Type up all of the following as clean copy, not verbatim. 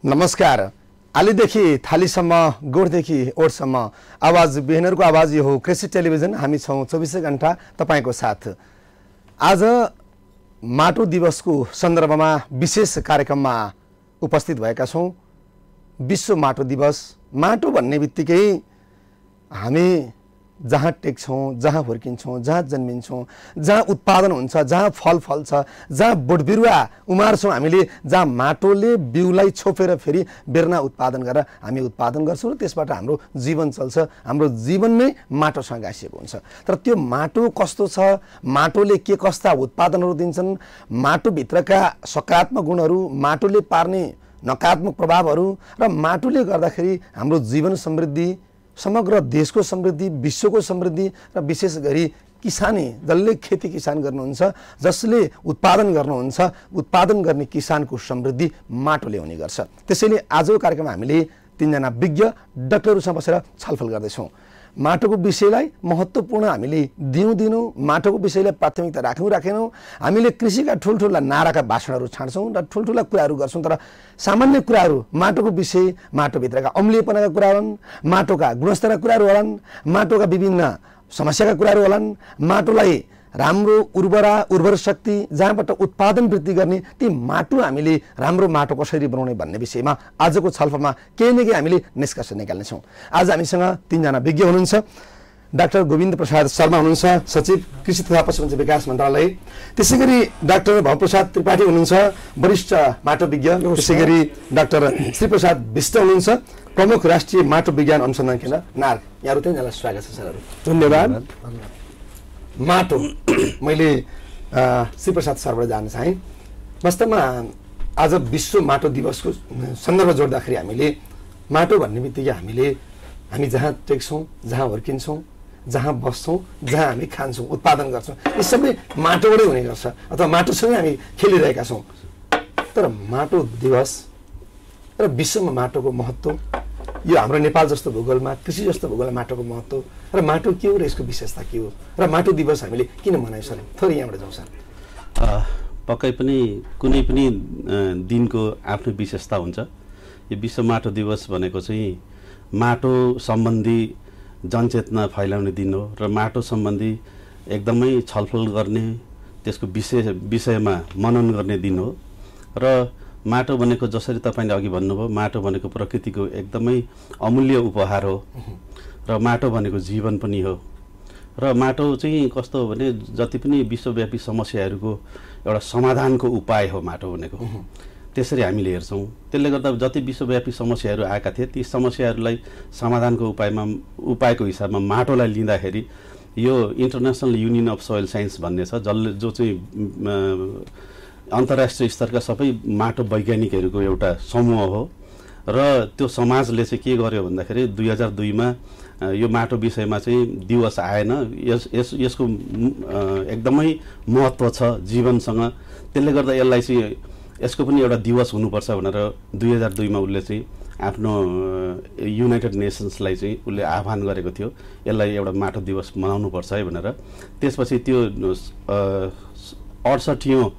नमस्कार। आलीदेखि थालीसम्म, गोठदेखि ओठसम्म आवाज बिहानहरूको आवाज यो हो कृषि टेलिभिजन। हामी छौँ 24 घण्टा तपाईँको साथ। आज माटो दिवसको सन्दर्भमा विशेष कार्यक्रममा उपस्थित भएका छौँ। विश्व माटो दिवस। माटो भन्ने बित्तिकै हामी जहाँ टेक्छौँ, जहाँ हुर्किन्छौँ, जहाँ जन्मिन्छौँ, जहाँ उत्पादन हुन्छ, जहाँ फल फल्छ, जहाँ बोटबिरुवा उमार्छौँ हामीले, जहाँ माटोले बिउलाई छोपेर फेरि बेर्ना उत्पादन गरेर हामी उत्पादन गर्छौँ र त्यसबाट हाम्रो जीवन चल्छ। हाम्रो जीवन नै माटोसँग गाँसिएको हुन्छ। तर त्यो माटो कस्तो छ, माटोले के कस्ता उत्पादनहरू दिन्छन्, माटोभित्रका सकारात्मक गुणहरू, माटोले पार्ने नकारात्मक प्रभावहरू र माटोले गर्दाखेरि हाम्रो जीवन समृद्धि, समग्र देशको समृद्धि, विश्वको समृद्धि र विशेष गरी किसानी जसले खेती किसान गर्नुहुन्छ, जसले उत्पादन गर्नुहुन्छ, उत्पादन गर्ने किसानको समृद्धि माटोले हुने गर्छ। त्यसैले आजको कार्यक्रममा हामीले तीनजना विज्ञ डाक्टरहरूसँग बसेर छलफल गर्दैछौँ। माटोको विषयलाई महत्त्वपूर्ण हामीले दिनौँ, माटोको विषयलाई प्राथमिकता राखेनौँ। हामीले कृषिका ठुल्ठुला नाराका भाषणहरू छाड्छौँ र ठुल्ठुला कुराहरू गर्छौँ, तर सामान्य कुराहरू, माटोको विषय, माटोभित्रका अम्लीयपनाका कुरा होलान्, माटोका गुणस्तरका कुराहरू होलान्, माटोका विभिन्न समस्याका कुराहरू होलान्, माटोलाई राम्रो उर्वर शक्ति जहाँबाट उत्पादन वृद्धि गर्ने ती माटो हामीले राम्रो माटो कसरी बनाउने भन्ने विषयमा आजको छलफलमा केही न केही हामीले निष्कर्ष निकाल्नेछौँ। आज हामीसँग तीनजना विज्ञ हुनुहुन्छ। डाक्टर गोविन्द प्रसाद शर्मा हुनुहुन्छ, सचिव कृषि तथा पशुपन्छी विकास मन्त्रालय। त्यसै गरी डाक्टर भवप्रसाद त्रिपाठी हुनुहुन्छ, वरिष्ठ माटो विज्ञ। त्यसै गरी डाक्टर श्रीप्रसाद विष्ट हुनुहुन्छ, प्रमुख राष्ट्रिय माटो विज्ञान अनुसन्धान केन्द्र नार्क। यहाँहरू तीनजनालाई स्वागत छ सरहरू। धन्यवाद। माटो, मैले श्रीप्रसाद सरबाट जान्न चाहेँ। वास्तवमा आज विश्व माटो दिवसको सन्दर्भ जोड्दाखेरि हामीले माटो भन्ने बित्तिकै हामी जहाँ टेक्छौँ, जहाँ हुर्किन्छौँ, जहाँ बस्छौँ, जहाँ हामी खान्छौँ, उत्पादन गर्छौँ, यी सबै माटोबाटै हुने गर्छ अथवा माटोसँगै हामी खेलिरहेका छौँ। तर माटो दिवस र विश्वमा माटोको महत्त्व, यो हाम्रो नेपाल जस्तो भूगोलमा, कृषि जस्तो भूगोलमा माटोको महत्त्व र माटो के हो र यसको विशेषता के हो र माटो दिवस हामीले किन मनायौँ सर? थोरै यहाँबाट जाउँ सर। पक्कै पनि कुनै पनि दिनको आफ्नो विशेषता हुन्छ। यो विश्व माटो दिवस भनेको चाहिँ माटो सम्बन्धी जनचेतना फैलाउने दिन हो र माटो सम्बन्धी एकदमै छलफल गर्ने, त्यसको विषयमा मनन गर्ने दिन हो। र माटो भनेको जसरी तपाईँले अघि भन्नुभयो, माटो भनेको प्रकृतिको एकदमै अमूल्य उपहार हो र माटो भनेको जीवन पनि हो। र माटो चाहिँ कस्तो हो भने जति पनि विश्वव्यापी समस्याहरूको एउटा समाधानको उपाय हो माटो भनेको, त्यसरी हामीले हेर्छौँ। त्यसले गर्दा जति विश्वव्यापी समस्याहरू आएका थिए ती समस्याहरूलाई समाधानको उपायको हिसाबमा माटोलाई लिँदाखेरि यो international union of soil science भन्ने छ, जो चाहिँ अन्तर्राष्ट्रिय स्तरका सबै माटो वैज्ञानिकहरूको एउटा समूह हो। र त्यो समाजले चाहिँ के गर्यो भन्दाखेरि 2002मा यो माटो विषयमा चाहिँ दिवस आएन। यसको एकदमै महत्त्व छ जीवनसँग। त्यसले गर्दा यसलाई चाहिँ यसको पनि एउटा दिवस हुनुपर्छ भनेर 2002मा उसले चाहिँ आफ्नो युनाइटेड नेसन्सलाई चाहिँ उसले आह्वान गरेको थियो, यसलाई एउटा माटो दिवस मनाउनुपर्छ है भनेर। त्यसपछि त्यो 68औं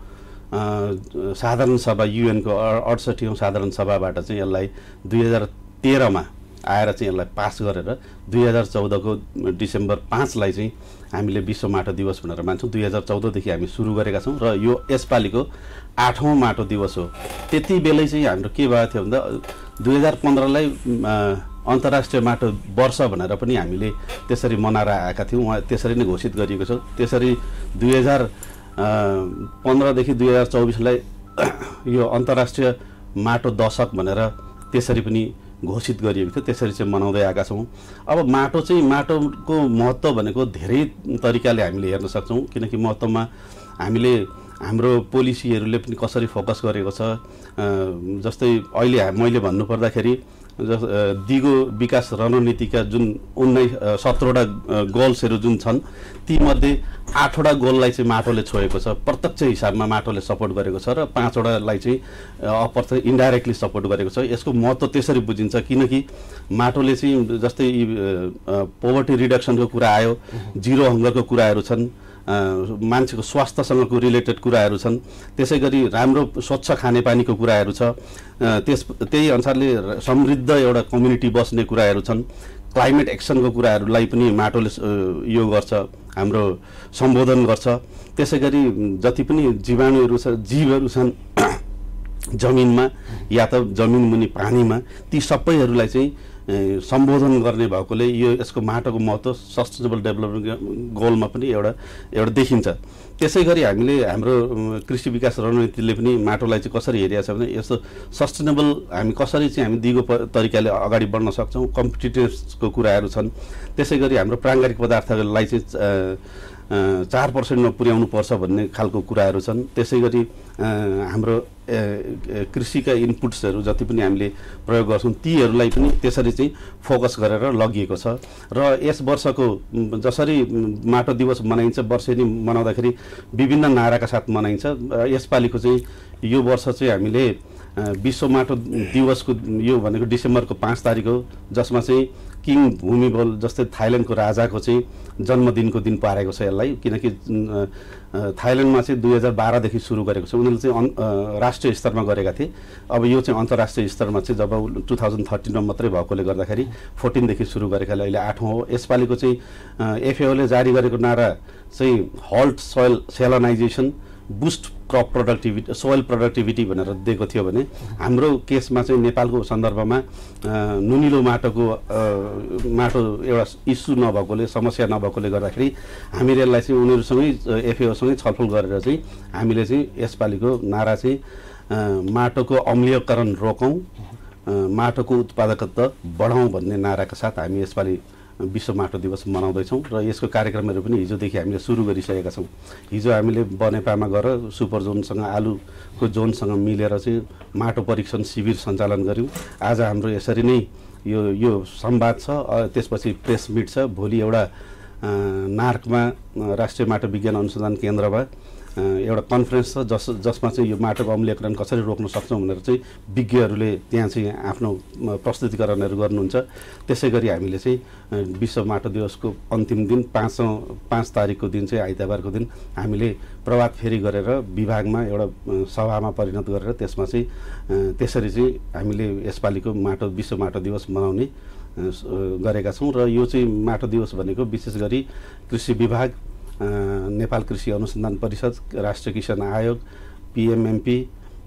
साधारण सभा, युएनको 68औं साधारण सभाबाट चाहिँ यसलाई 2013मा आएर चाहिँ यसलाई पास गरेर 2014को डिसेम्बर 5लाई चाहिँ हामीले विश्व माटो दिवस भनेर मान्छौँ। 2014देखि हामी सुरु गरेका छौँ र यो यसपालिको 8औं माटो दिवस हो। त्यति बेलै चाहिँ हाम्रो के भएको थियो भन्दा 2015लाई अन्तर्राष्ट्रिय माटो वर्ष भनेर पनि हामीले त्यसरी मनाएर आएका थियौँ। उहाँ त्यसरी नै घोषित गरिएको छ। त्यसरी 2015देखि 2024लाई यो अन्तर्राष्ट्रिय माटो दशक भनेर त्यसरी पनि घोषित गरिएको थियो। त्यसरी चाहिँ मनाउँदै आएका छौँ। अब माटोको महत्त्व भनेको धेरै तरिकाले हामीले हेर्न सक्छौँ, किनकि महत्त्वमा हामीले हाम्रो पोलिसीहरूले पनि कसरी फोकस गरेको छ। जस्तै अहिले मैले भन्नुपर्दाखेरि दिगो विकास रणनीतिका जुन 17वटा गोल्सहरू जुन छन् तीमध्ये 8वटा गोललाई चाहिँ माटोले छोएको छ, प्रत्यक्ष हिसाबमा माटोले सपोर्ट गरेको छ र 5वटालाई चाहिँ अप्रत्यक्ष इन्डाइरेक्टली सपोर्ट गरेको छ। यसको महत्त्व त्यसरी बुझिन्छ किनकि माटोले चाहिँ जस्तै पोभर्टी रिडक्सनको कुरा आयो, जिरो हङ्गरको कुराहरू छन् मान्छेको स्वास्थ्यसँगको रिलेटेड कुराहरू छन्। त्यसै गरी राम्रो स्वच्छ खानेपानीको कुराहरू छ। त्यही अनुसारले समृद्ध एउटा कम्युनिटी बस्ने कुराहरू छन्। क्लाइमेट एक्सनको कुराहरूलाई पनि माटोले यो गर्छ, हाम्रो सम्बोधन गर्छ। त्यसै गरी जति पनि जीवाणुहरू छ, जीवहरू छन् जमिनमा या त जमिन मुनि पानीमा, ती सबैहरूलाई चाहिँ सम्बोधन गर्ने भएकोले यो यसको माटोको महत्त्व सस्टेनेबल डेभलपमेन्ट गोलमा पनि एउटा देखिन्छ। त्यसै गरी हामीले हाम्रो कृषि विकास रणनीतिले पनि माटोलाई चाहिँ कसरी हेरिएको छ भने यस्तो सस्टेनेबल हामी कसरी चाहिँ हामी दिगो तरिकाले अगाडि बढ्न सक्छौँ, कम्पिटिटिभ्सको कुराहरू छन्। त्यसै गरी हाम्रो प्राङ्गारिक पदार्थलाई चाहिँ 4% पुर्याउनु पर्छ भन्ने खालको कुराहरू छन्। त्यसै गरी हाम्रो कृषिका इनपुट्सहरू जति पनि हामीले प्रयोग गर्छौँ तीहरूलाई पनि त्यसरी चाहिँ फोकस गरेर लगिएको छ। र यस वर्षको जसरी माटो दिवस मनाइन्छ, वर्षेनी मनाउँदाखेरि विभिन्न नाराका साथ मनाइन्छ। यसपालिको चाहिँ यो वर्ष चाहिँ हामीले विश्व माटो दिवसको यो भनेको डिसेम्बरको 5 तारिक हो, जसमा चाहिँ किङ भूमिबल जस्तै थाइल्यान्डको राजाको चाहिँ जन्मदिनको दिन पारेको छ यसलाई। किनकि थाइल्यान्डमा चाहिँ 2012देखि सुरु गरेको छ, उनीहरूले चाहिँ राष्ट्रिय स्तरमा गरेका थिए। अब यो चाहिँ अन्तर्राष्ट्रिय स्तरमा चाहिँ जब 2013मा मात्रै भएकोले गर्दाखेरि 14देखि सुरु गरेकाले अहिले 8औं हो। यसपालिको चाहिँ एफएओले जारी गरेको नारा चाहिँ halt soil salinization boost crop productivity, soil productivity भनेर दिएको थियो भने हाम्रो केसमा चाहिँ नेपालको सन्दर्भमा नुनिलो माटो एउटा इस्यु नभएकोले, समस्या नभएकोले गर्दाखेरि हामीले यसलाई चाहिँ उनीहरूसँगै एफएओसँगै छलफल गरेर चाहिँ हामीले चाहिँ यसपालिको नारा चाहिँ माटोको अम्लीयकरण रोकौँ, माटोको उत्पादकता बढाउँ भन्ने नाराका साथ हामी यसपालि विश्व माटो दिवस मनाउँदैछौँ। र यसको कार्यक्रमहरू पनि हिजोदेखि हामीले सुरु गरिसकेका छौँ। हिजो हामीले बनेपामा गएर सुपर जोनसँग, आलुको जोनसँग मिलेर चाहिँ माटो परीक्षण शिविर सञ्चालन गऱ्यौँ। आज हाम्रो यसरी नै यो संवाद छ, त्यसपछि प्रेस मिट छ। भोलि एउटा नार्कमा, राष्ट्रिय माटो विज्ञान अनुसन्धान केन्द्रमा एउटा कन्फरेन्स छ जसमा चाहिँ यो माटोको अम्लीयकरण कसरी रोक्न सक्छौँ भनेर चाहिँ विज्ञहरूले त्यहाँ चाहिँ आफ्नो प्रस्तुतिकरणहरू गर्नुहुन्छ। त्यसै गरी हामीले चाहिँ विश्व माटो दिवसको अन्तिम दिन 5 तारिकको दिन चाहिँ आइतबारको दिन हामीले प्रभात फेरी गरेर विभागमा एउटा सभामा परिणत गरेर त्यसमा चाहिँ त्यसरी चाहिँ हामीले यसपालिको विश्व माटो दिवस मनाउने गरेका छौँ। र यो चाहिँ माटो दिवस भनेको विशेष गरी कृषि विभाग, नेपाल कृषि अनुसन्धान परिषद, राष्ट्रिय किसान आयोग, पिएमएमपी,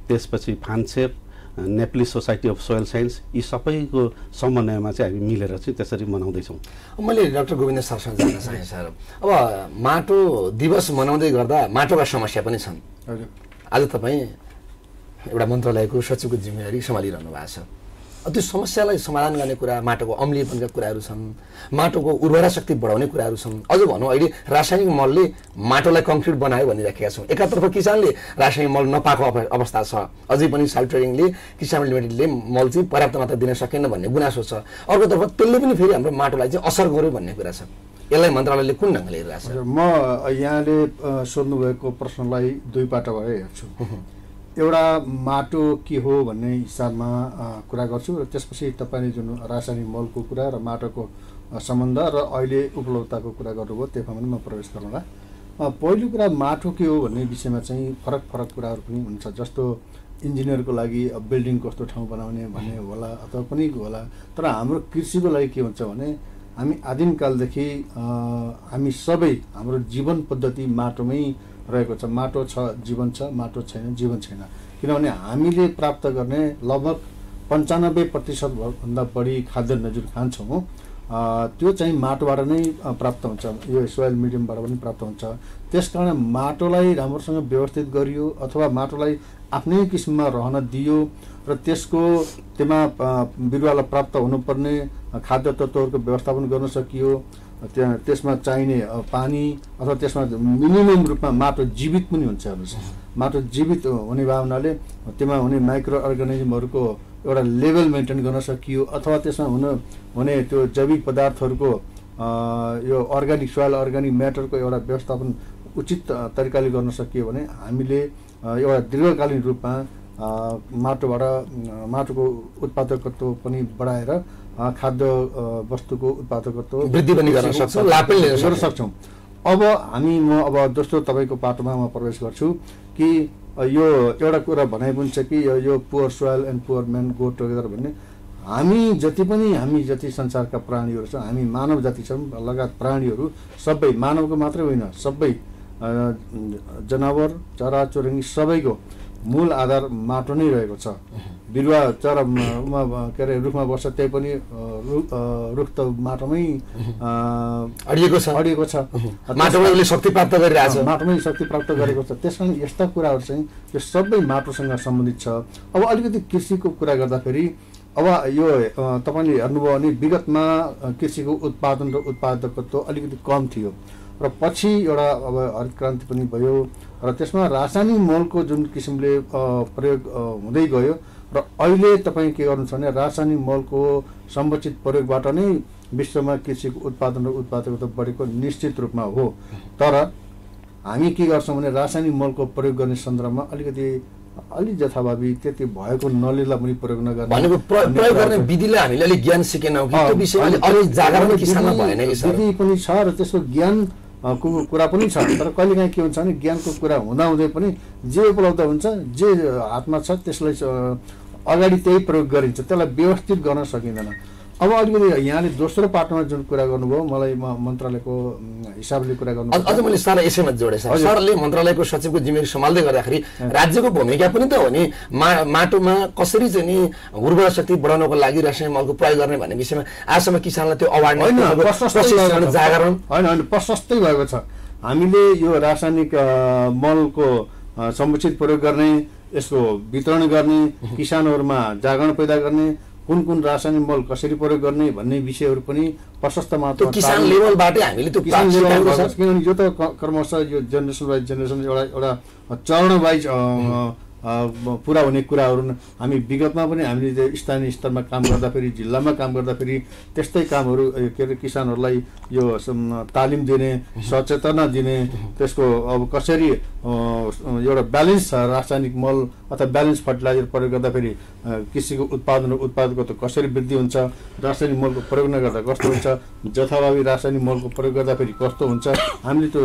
त्यसपछि फान्सेप, Nepali society of soil science, यी सबैको समन्वयमा चाहिँ हामी मिलेर चाहिँ त्यसरी मनाउँदैछौँ। मैले डाक्टर गोविन्द सरसँग जान्न चाहेँ सर, अब माटो दिवस मनाउँदै गर्दा माटोका समस्या पनि छन्। आज तपाईँ एउटा मन्त्रालयको सचिवको जिम्मेवारी सम्हालिरहनु भएको छ। त्यो समस्यालाई समाधान गर्ने कुरा, माटोको अम्लीयपनका कुराहरू छन्, माटोको उर्वरा शक्ति बढाउने कुराहरू छन्। अझ भनौँ अहिले रासायनिक मलले माटोलाई कङ्क्रिट बनायो भनिराखेका छौँ। एकातर्फ किसानले रासायनिक मल नपाएको अवस्था छ, अझै पनि साइल ट्रेडिङले, किसान लिमिटेडले मल चाहिँ पर्याप्त मात्रा दिन सकेन भन्ने गुनासो छ। अर्कोतर्फ त्यसले पनि फेरि हाम्रो माटोलाई चाहिँ असर गर्यो भन्ने कुरा छ। यसलाई मन्त्रालयले कुन ढङ्गले हेरिरहेको छ? म यहाँले सोध्नुभएको प्रश्नलाई दुई पाटोबाट हेर्छु। एउटा माटो के हो भन्ने हिसाबमा कुरा गर्छु, र त्यसपछि तपाईँले जुन रासायनिक मलको कुरा र माटोको सम्बन्ध र अहिले उपलब्धताको कुरा गर्नुभयो त्यसमा पनि म प्रवेश गरौँला। पहिलो कुरा माटो के हो भन्ने विषयमा चाहिँ फरक कुराहरू पनि हुन्छ। जस्तो इन्जिनियरको लागि बिल्डिङ कस्तो ठाउँ बनाउने भन्ने होला अथवा पनि होला, तर हाम्रो कृषिको लागि के हुन्छ भने हामी आदिमकालदेखि हामी सबै हाम्रो जीवन पद्धति माटोमै रहेको छ। माटो छ जीवन छ, माटो छैन जीवन छैन। किनभने हामीले प्राप्त गर्ने लगभग 95% भन्दा बढी खाद्यान्न जुन खान्छौँ त्यो चाहिँ माटोबाट नै प्राप्त हुन्छ, यो सोइल मिडियमबाट पनि प्राप्त हुन्छ। त्यसकारण माटोलाई राम्रोसँग व्यवस्थित गरियो अथवा माटोलाई आफ्नै किसिममा रहन दियो र त्यसमा बिरुवालाई प्राप्त हुनुपर्ने खाद्य तत्त्वहरूको व्यवस्थापन गर्न सकियो, त्यसमा चाहिने पानी अथवा त्यसमा मिनिमम रूपमा माटो जीवित पनि हुन्छ। माटो जीवित हुने भावनाले त्यसमा हुने माइक्रो अर्गानिजमहरूको एउटा लेभल मेन्टेन गर्न सकियो अथवा त्यसमा हुने त्यो जैविक पदार्थहरूको यो अर्ग्यानिक सोइल अर्ग्यानिक म्याटरको एउटा व्यवस्थापन उचित तरिकाले गर्न सकियो भने हामीले एउटा दीर्घकालीन रूपमा माटोको उत्पादकत्व पनि बढाएर खाद्य वस्तुको उत्पादकत्व वृद्धि पनि गर्न सक्छौँ, लाभ पनि लिन सक्छौँ। अब म अब दोस्रो तपाईँको पाटोमा म प्रवेश गर्छु कि यो एउटा कुरा भनाइ पनि छ कि यो poor soil and poor man go together भन्ने हामी जति संसारका प्राणीहरू छौँ, हामी मानव जाति छौँ लगायत प्राणीहरू सबै, मानवको मात्रै होइन सबै जनावर चराचुरुङ्गी सबैको मूल आधार माटो नै रहेको छ। बिरुवा चरा के अरे रुखमा बस्छ, त्यही पनि रुख त माटोमै अडिएको छ, माटोमै शक्ति प्राप्त गरिरहेछ, माटोमै शक्ति प्राप्त गरेको छ। त्यस कारण यस्ता कुराहरू चाहिँ यो सबै माटोसँग सम्बन्धित छ। अब अलिकति कृषिको कुरा गर्दाखेरि अब यो तपाईँले हेर्नुभयो भने विगतमा कृषिको उत्पादन र उत्पादकत्व अलिकति कम थियो र पछि एउटा अब हरित क्रान्ति पनि भयो र त्यसमा रासायनिक मलको जुन किसिमले प्रयोग हुँदै गयो र अहिले तपाईँ के गर्नुहुन्छ भने रासायनिक मलको समुचित प्रयोगबाट नै विश्वमा कृषिको उत्पादन र उत्पादकता बढेको निश्चित रूपमा हो। तर हामी के गर्छौँ भने रासायनिक मलको प्रयोग गर्ने सन्दर्भमा अलि जथाभावी त्यति भएको नलेजलाई पनि प्रयोग नगर्ने भनेको प्रयोग गर्ने विधिलाई हामीले अलिक ज्ञान सिकेनौँ कि त्यो विषयमा अलि जागरण किसानमा भएन कि सर? विधि पनि छ र त्यसको ज्ञान को कुरा पनि छ, तर कहिलेकाहीँ के हुन्छ भने ज्ञानको कुरा हुँदाहुँदै पनि जे उपलब्ध हुन्छ, जे हातमा छ त्यसलाई अगाडि त्यही प्रयोग गरिन्छ, त्यसलाई व्यवस्थित गर्न सकिँदैन। अब अलिकति यहाँले दोस्रो पाटोमा जुन कुरा गर्नुभयो, मलाई मन्त्रालयको हिसाबले कुरा गर्नु अझ मैले सरलाई यसैमा जोडेँ सर। सरले मन्त्रालयको सचिवको जिम्मेवारी सम्हाल्दै गर्दाखेरि राज्यको भूमिका पनि त हो नि, माटोमा कसरी चाहिँ नि उर्वरा शक्ति बढाउनको लागि रासायनिक मलको प्रयोग गर्ने भन्ने विषयमा आजसम्म किसानलाई त्यो अवेरनेस जागरण होइन प्रशस्तै भएको छ। हामीले यो रासायनिक मलको समुचित प्रयोग गर्ने, यसको वितरण गर्ने, किसानहरूमा जागरण पैदा गर्ने, कुन रासायनिक मल कसरी प्रयोग गर्ने भन्ने विषयहरू पनि प्रशस्त मात्रामा किसान लेभलबाटै हामीले त्यो किसान लेभलमा छ। किनभने यो त क्रमशः यो जेनेरेसन वाइज जेनेरेसन एउटा चरण वाइज पुरा हुने कुराहरू हामी विगतमा पनि हामीले स्थानीय स्तरमा काम गर्दाखेरि, जिल्लामा काम गर्दाखेरि त्यस्तै कामहरू के अरे किसानहरूलाई यो तालिम दिने, सचेतना दिने, त्यसको अब कसरी एउटा ब्यालेन्स रासायनिक मल अथवा ब्यालेन्स फर्टिलाइजर प्रयोग गर्दाखेरि कृषिको उत्पादन र उत्पादकत्व कसरी वृद्धि हुन्छ, रासायनिक मलको प्रयोग नगर्दा कस्तो हुन्छ, जथाभावी रासायनिक मलको प्रयोग गर्दाखेरि कस्तो हुन्छ, हामीले त्यो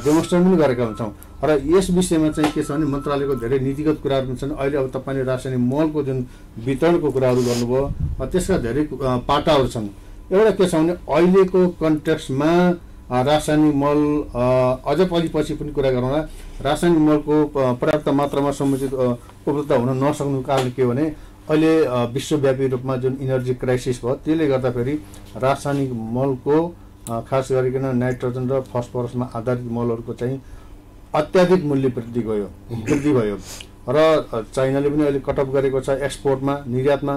डेमोन्स्ट्रेट पनि गरेका हुन्छौँ। र यस विषयमा चाहिँ के छ भने मन्त्रालयको धेरै नीतिगत कुराहरू पनि छन्। अहिले अब तपाईँले रासायनिक मलको जुन वितरणको कुराहरू गर्नुभयो, त्यसका धेरै पाटाहरू छन्। एउटा के छ भने अहिलेको कन्टेक्स्टमा रासायनिक मल अझ पछि पनि कुरा गरौँला, रासायनिक मलको पर्याप्त मात्रामा समुचित उपलब्ध हुन नसक्नुको कारण के हो भने अहिले विश्वव्यापी रूपमा जुन इनर्जी क्राइसिस भयो त्यसले गर्दाखेरि रासायनिक मलको खास गरिकन नाइट्रोजन र फस्फरसमा आधारित मलहरूको चाहिँ अत्याधिक मूल्य वृद्धि भयो र चाइनाले पनि अहिले कटअप गरेको छ एक्सपोर्टमा, निर्यातमा।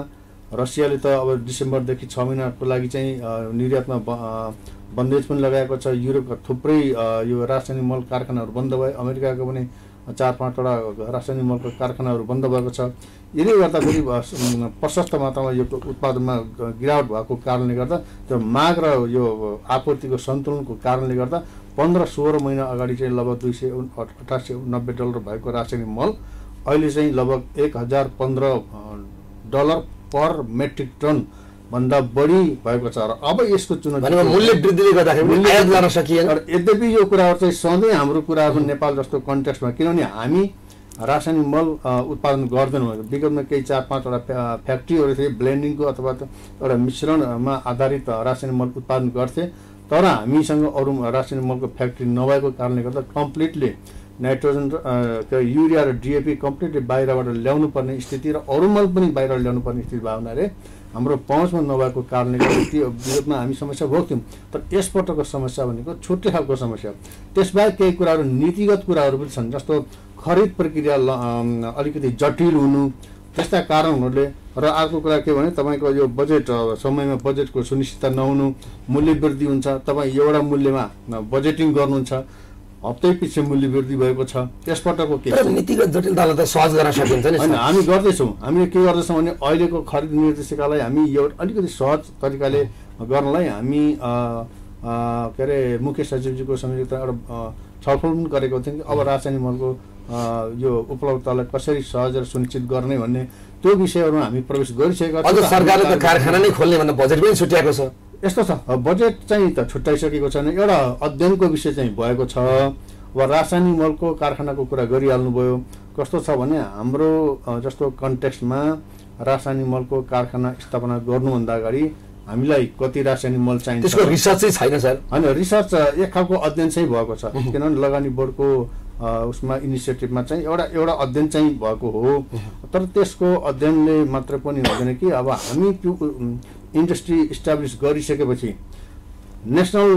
रसियाले त अब डिसेम्बरदेखि 6 महिनाको लागि चाहिँ निर्यातमा बन्देज पनि लगाएको छ। युरोपका थुप्रै यो रासायनिक मल कारखानाहरू बन्द भयो, अमेरिकाको पनि 4-5वटा रासायनिक मलको कारखानाहरू बन्द भएको छ। यसले गर्दाखेरि प्रशस्त मात्रामा यो उत्पादनमा गिरावट भएको कारणले गर्दा त्यो माग र यो आपूर्तिको सन्तुलनको कारणले गर्दा 15-16 महिना अगाडि चाहिँ लगभग $288-90 भएको रासायनिक मल अहिले चाहिँ लगभग $1015 पर मेट्रिक टन भन्दा बढी भएको छ। र अब यसको चुनौती मूल्य वृद्धिले गर्दाखेरि आयात गर्न सकिएन। यद्यपि यो कुराहरू चाहिँ सधैँ हाम्रो कुराहरू नेपाल जस्तो कन्टेक्स्टमा, किनभने हामी रासायनिक मल उत्पादन गर्दैनौँ। विगतमा केही 4-5वटा फ्याक्ट्रीहरू थिए ब्लेन्डिङको अथवा एउटा मिश्रणमा आधारित रासायनिक मल उत्पादन गर्थे, तर हामीसँग अरू रासायनिक मलको फ्याक्ट्री नभएको कारणले गर्दा कम्प्लिटली नाइट्रोजन र युरिया र डिएपी कम्प्लिटली बाहिरबाट ल्याउनु पर्ने स्थिति र अरू मल पनि बाहिर ल्याउनु पर्ने स्थिति भएको हुनाले हाम्रो पहुँचमा नभएको कारणले गर्दा त्यो विगतमा हामी समस्या भोग्थ्यौँ। तर यसपटकको समस्या भनेको छुट्टै खालको समस्या। त्यसबाहेक केही कुराहरू नीतिगत कुराहरू पनि छन्, जस्तो खरिद प्रक्रिया अलिकति जटिल हुनु, त्यस्ता कारणहरूले। र अर्को कुरा के भने तपाईँको यो बजेट समयमा बजेटको सुनिश्चितता नहुनु, मूल्य वृद्धि हुन्छ, तपाईँ एउटा मूल्यमा बजेटिङ गर्नुहुन्छ, हप्तै पछि मूल्य वृद्धि भएको छ। यसपटकको के नीतिगत जटिलतालाई त सहज गर्न सकिन्छ नि? होइन, हामी गर्दैछौँ। हामीले के गर्दैछौँ भने अहिलेको खरिद निर्देशिकालाई हामी यो अलिकति सहज तरिकाले गर्नलाई हामी के अरे मुख्य सचिवजीको संयुक्त एउटा छलफल पनि गरेको थियौँ कि अब रासायनिक मलको यो उपलब्धतालाई कसरी सहज र सुनिश्चित गर्ने भन्ने त्यो विषयहरूमा हामी प्रवेश गरिसकेका छौँ। सरकारले त कारखाना नै खोल्ने भनेर बजेट पनि छुट्याएको छ। यस्तो छ, बजेट चाहिँ त छुट्याइसकेको छैन, एउटा अध्ययनको विषय चाहिँ भएको छ। अब रासायनिक मलको कारखानाको कुरा गरिहाल्नुभयो। कस्तो छ भने हाम्रो जस्तो कन्टेक्स्टमा रासायनिक मलको कारखाना स्थापना गर्नुभन्दा अगाडि हामीलाई कति रासायनिक मल चाहिन्छ त्यसको रिसर्च चाहिँ छैन सर? होइन, रिसर्च एक खालको अध्ययन चाहिँ भएको छ, किनभने लगानी बोर्डको उसमा इनिसिएटिभमा चाहिँ एउटा अध्ययन चाहिँ भएको हो। तर त्यसको अध्ययनले मात्र पनि हुँदैन कि अब हामी त्यो इन्डस्ट्री इस्टाब्लिस गरिसकेपछि नेसनल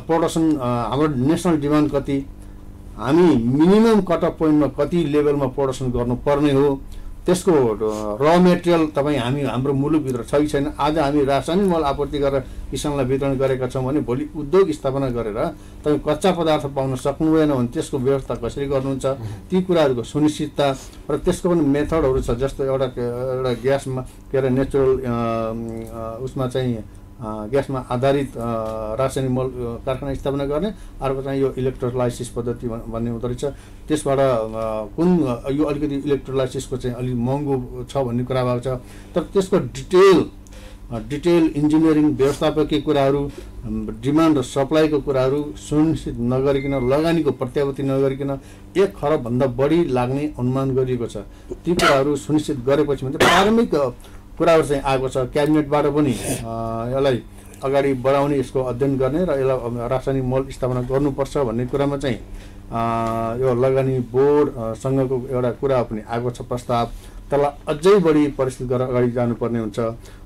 प्रोडक्सन, हाम्रो नेसनल डिमान्ड कति, हामी मिनिमम कट अफ पोइन्टमा कति लेभलमा प्रोडक्सन गर्नुपर्ने हो, त्यसको र मेटेरियल तपाईँ हाम्रो मुलुकभित्र छ कि छैन। आज हामी रासायनिक मल आपूर्ति गरेर किसानलाई वितरण गरेका छौँ भने भोलि उद्योग स्थापना गरेर तपाईँ कच्चा पदार्थ पाउन सक्नुभएन भने त्यसको व्यवस्था कसरी गर्नुहुन्छ, ती कुराहरूको सुनिश्चितता र त्यसको पनि मेथडहरू छ। जस्तो एउटा ग्यासमा के अरे नेचुरल उसमा चाहिँ ग्यासमा आधारित रासायनिक मल कारखाना स्थापना गर्ने, अर्को चाहिँ यो इलेक्ट्रोलाइसिस पद्धति भन्ने हुँदो रहेछ। त्यसबाट कुन यो अलिकति इलेक्ट्रोलाइसिसको चाहिँ अलिक महँगो छ भन्ने कुरा भएको छ। तर त्यसको डिटेल इन्जिनियरिङ व्यवस्थापकीय कुराहरू, डिमान्ड र सप्लाईको कुराहरू सुनिश्चित नगरिकन, लगानीको प्रत्याभूति नगरिकन 1 खरबभन्दा बढी लाग्ने अनुमान गरिएको छ। ती कुराहरू सुनिश्चित गरेपछि मात्रै प्रारम्भिक कुराहरू चाहिँ आएको छ। क्याबिनेटबाट पनि यसलाई अगाडि बढाउने, यसको अध्ययन गर्ने र यसलाई रासायनिक मल स्थापना गर्नुपर्छ भन्ने कुरामा चाहिँ यो लगानी बोर्डसँगको एउटा कुरा पनि आएको छ प्रस्ताव। त्यसलाई अझै बढी परिष्कृत गरेर अगाडि जानुपर्ने हुन्छ।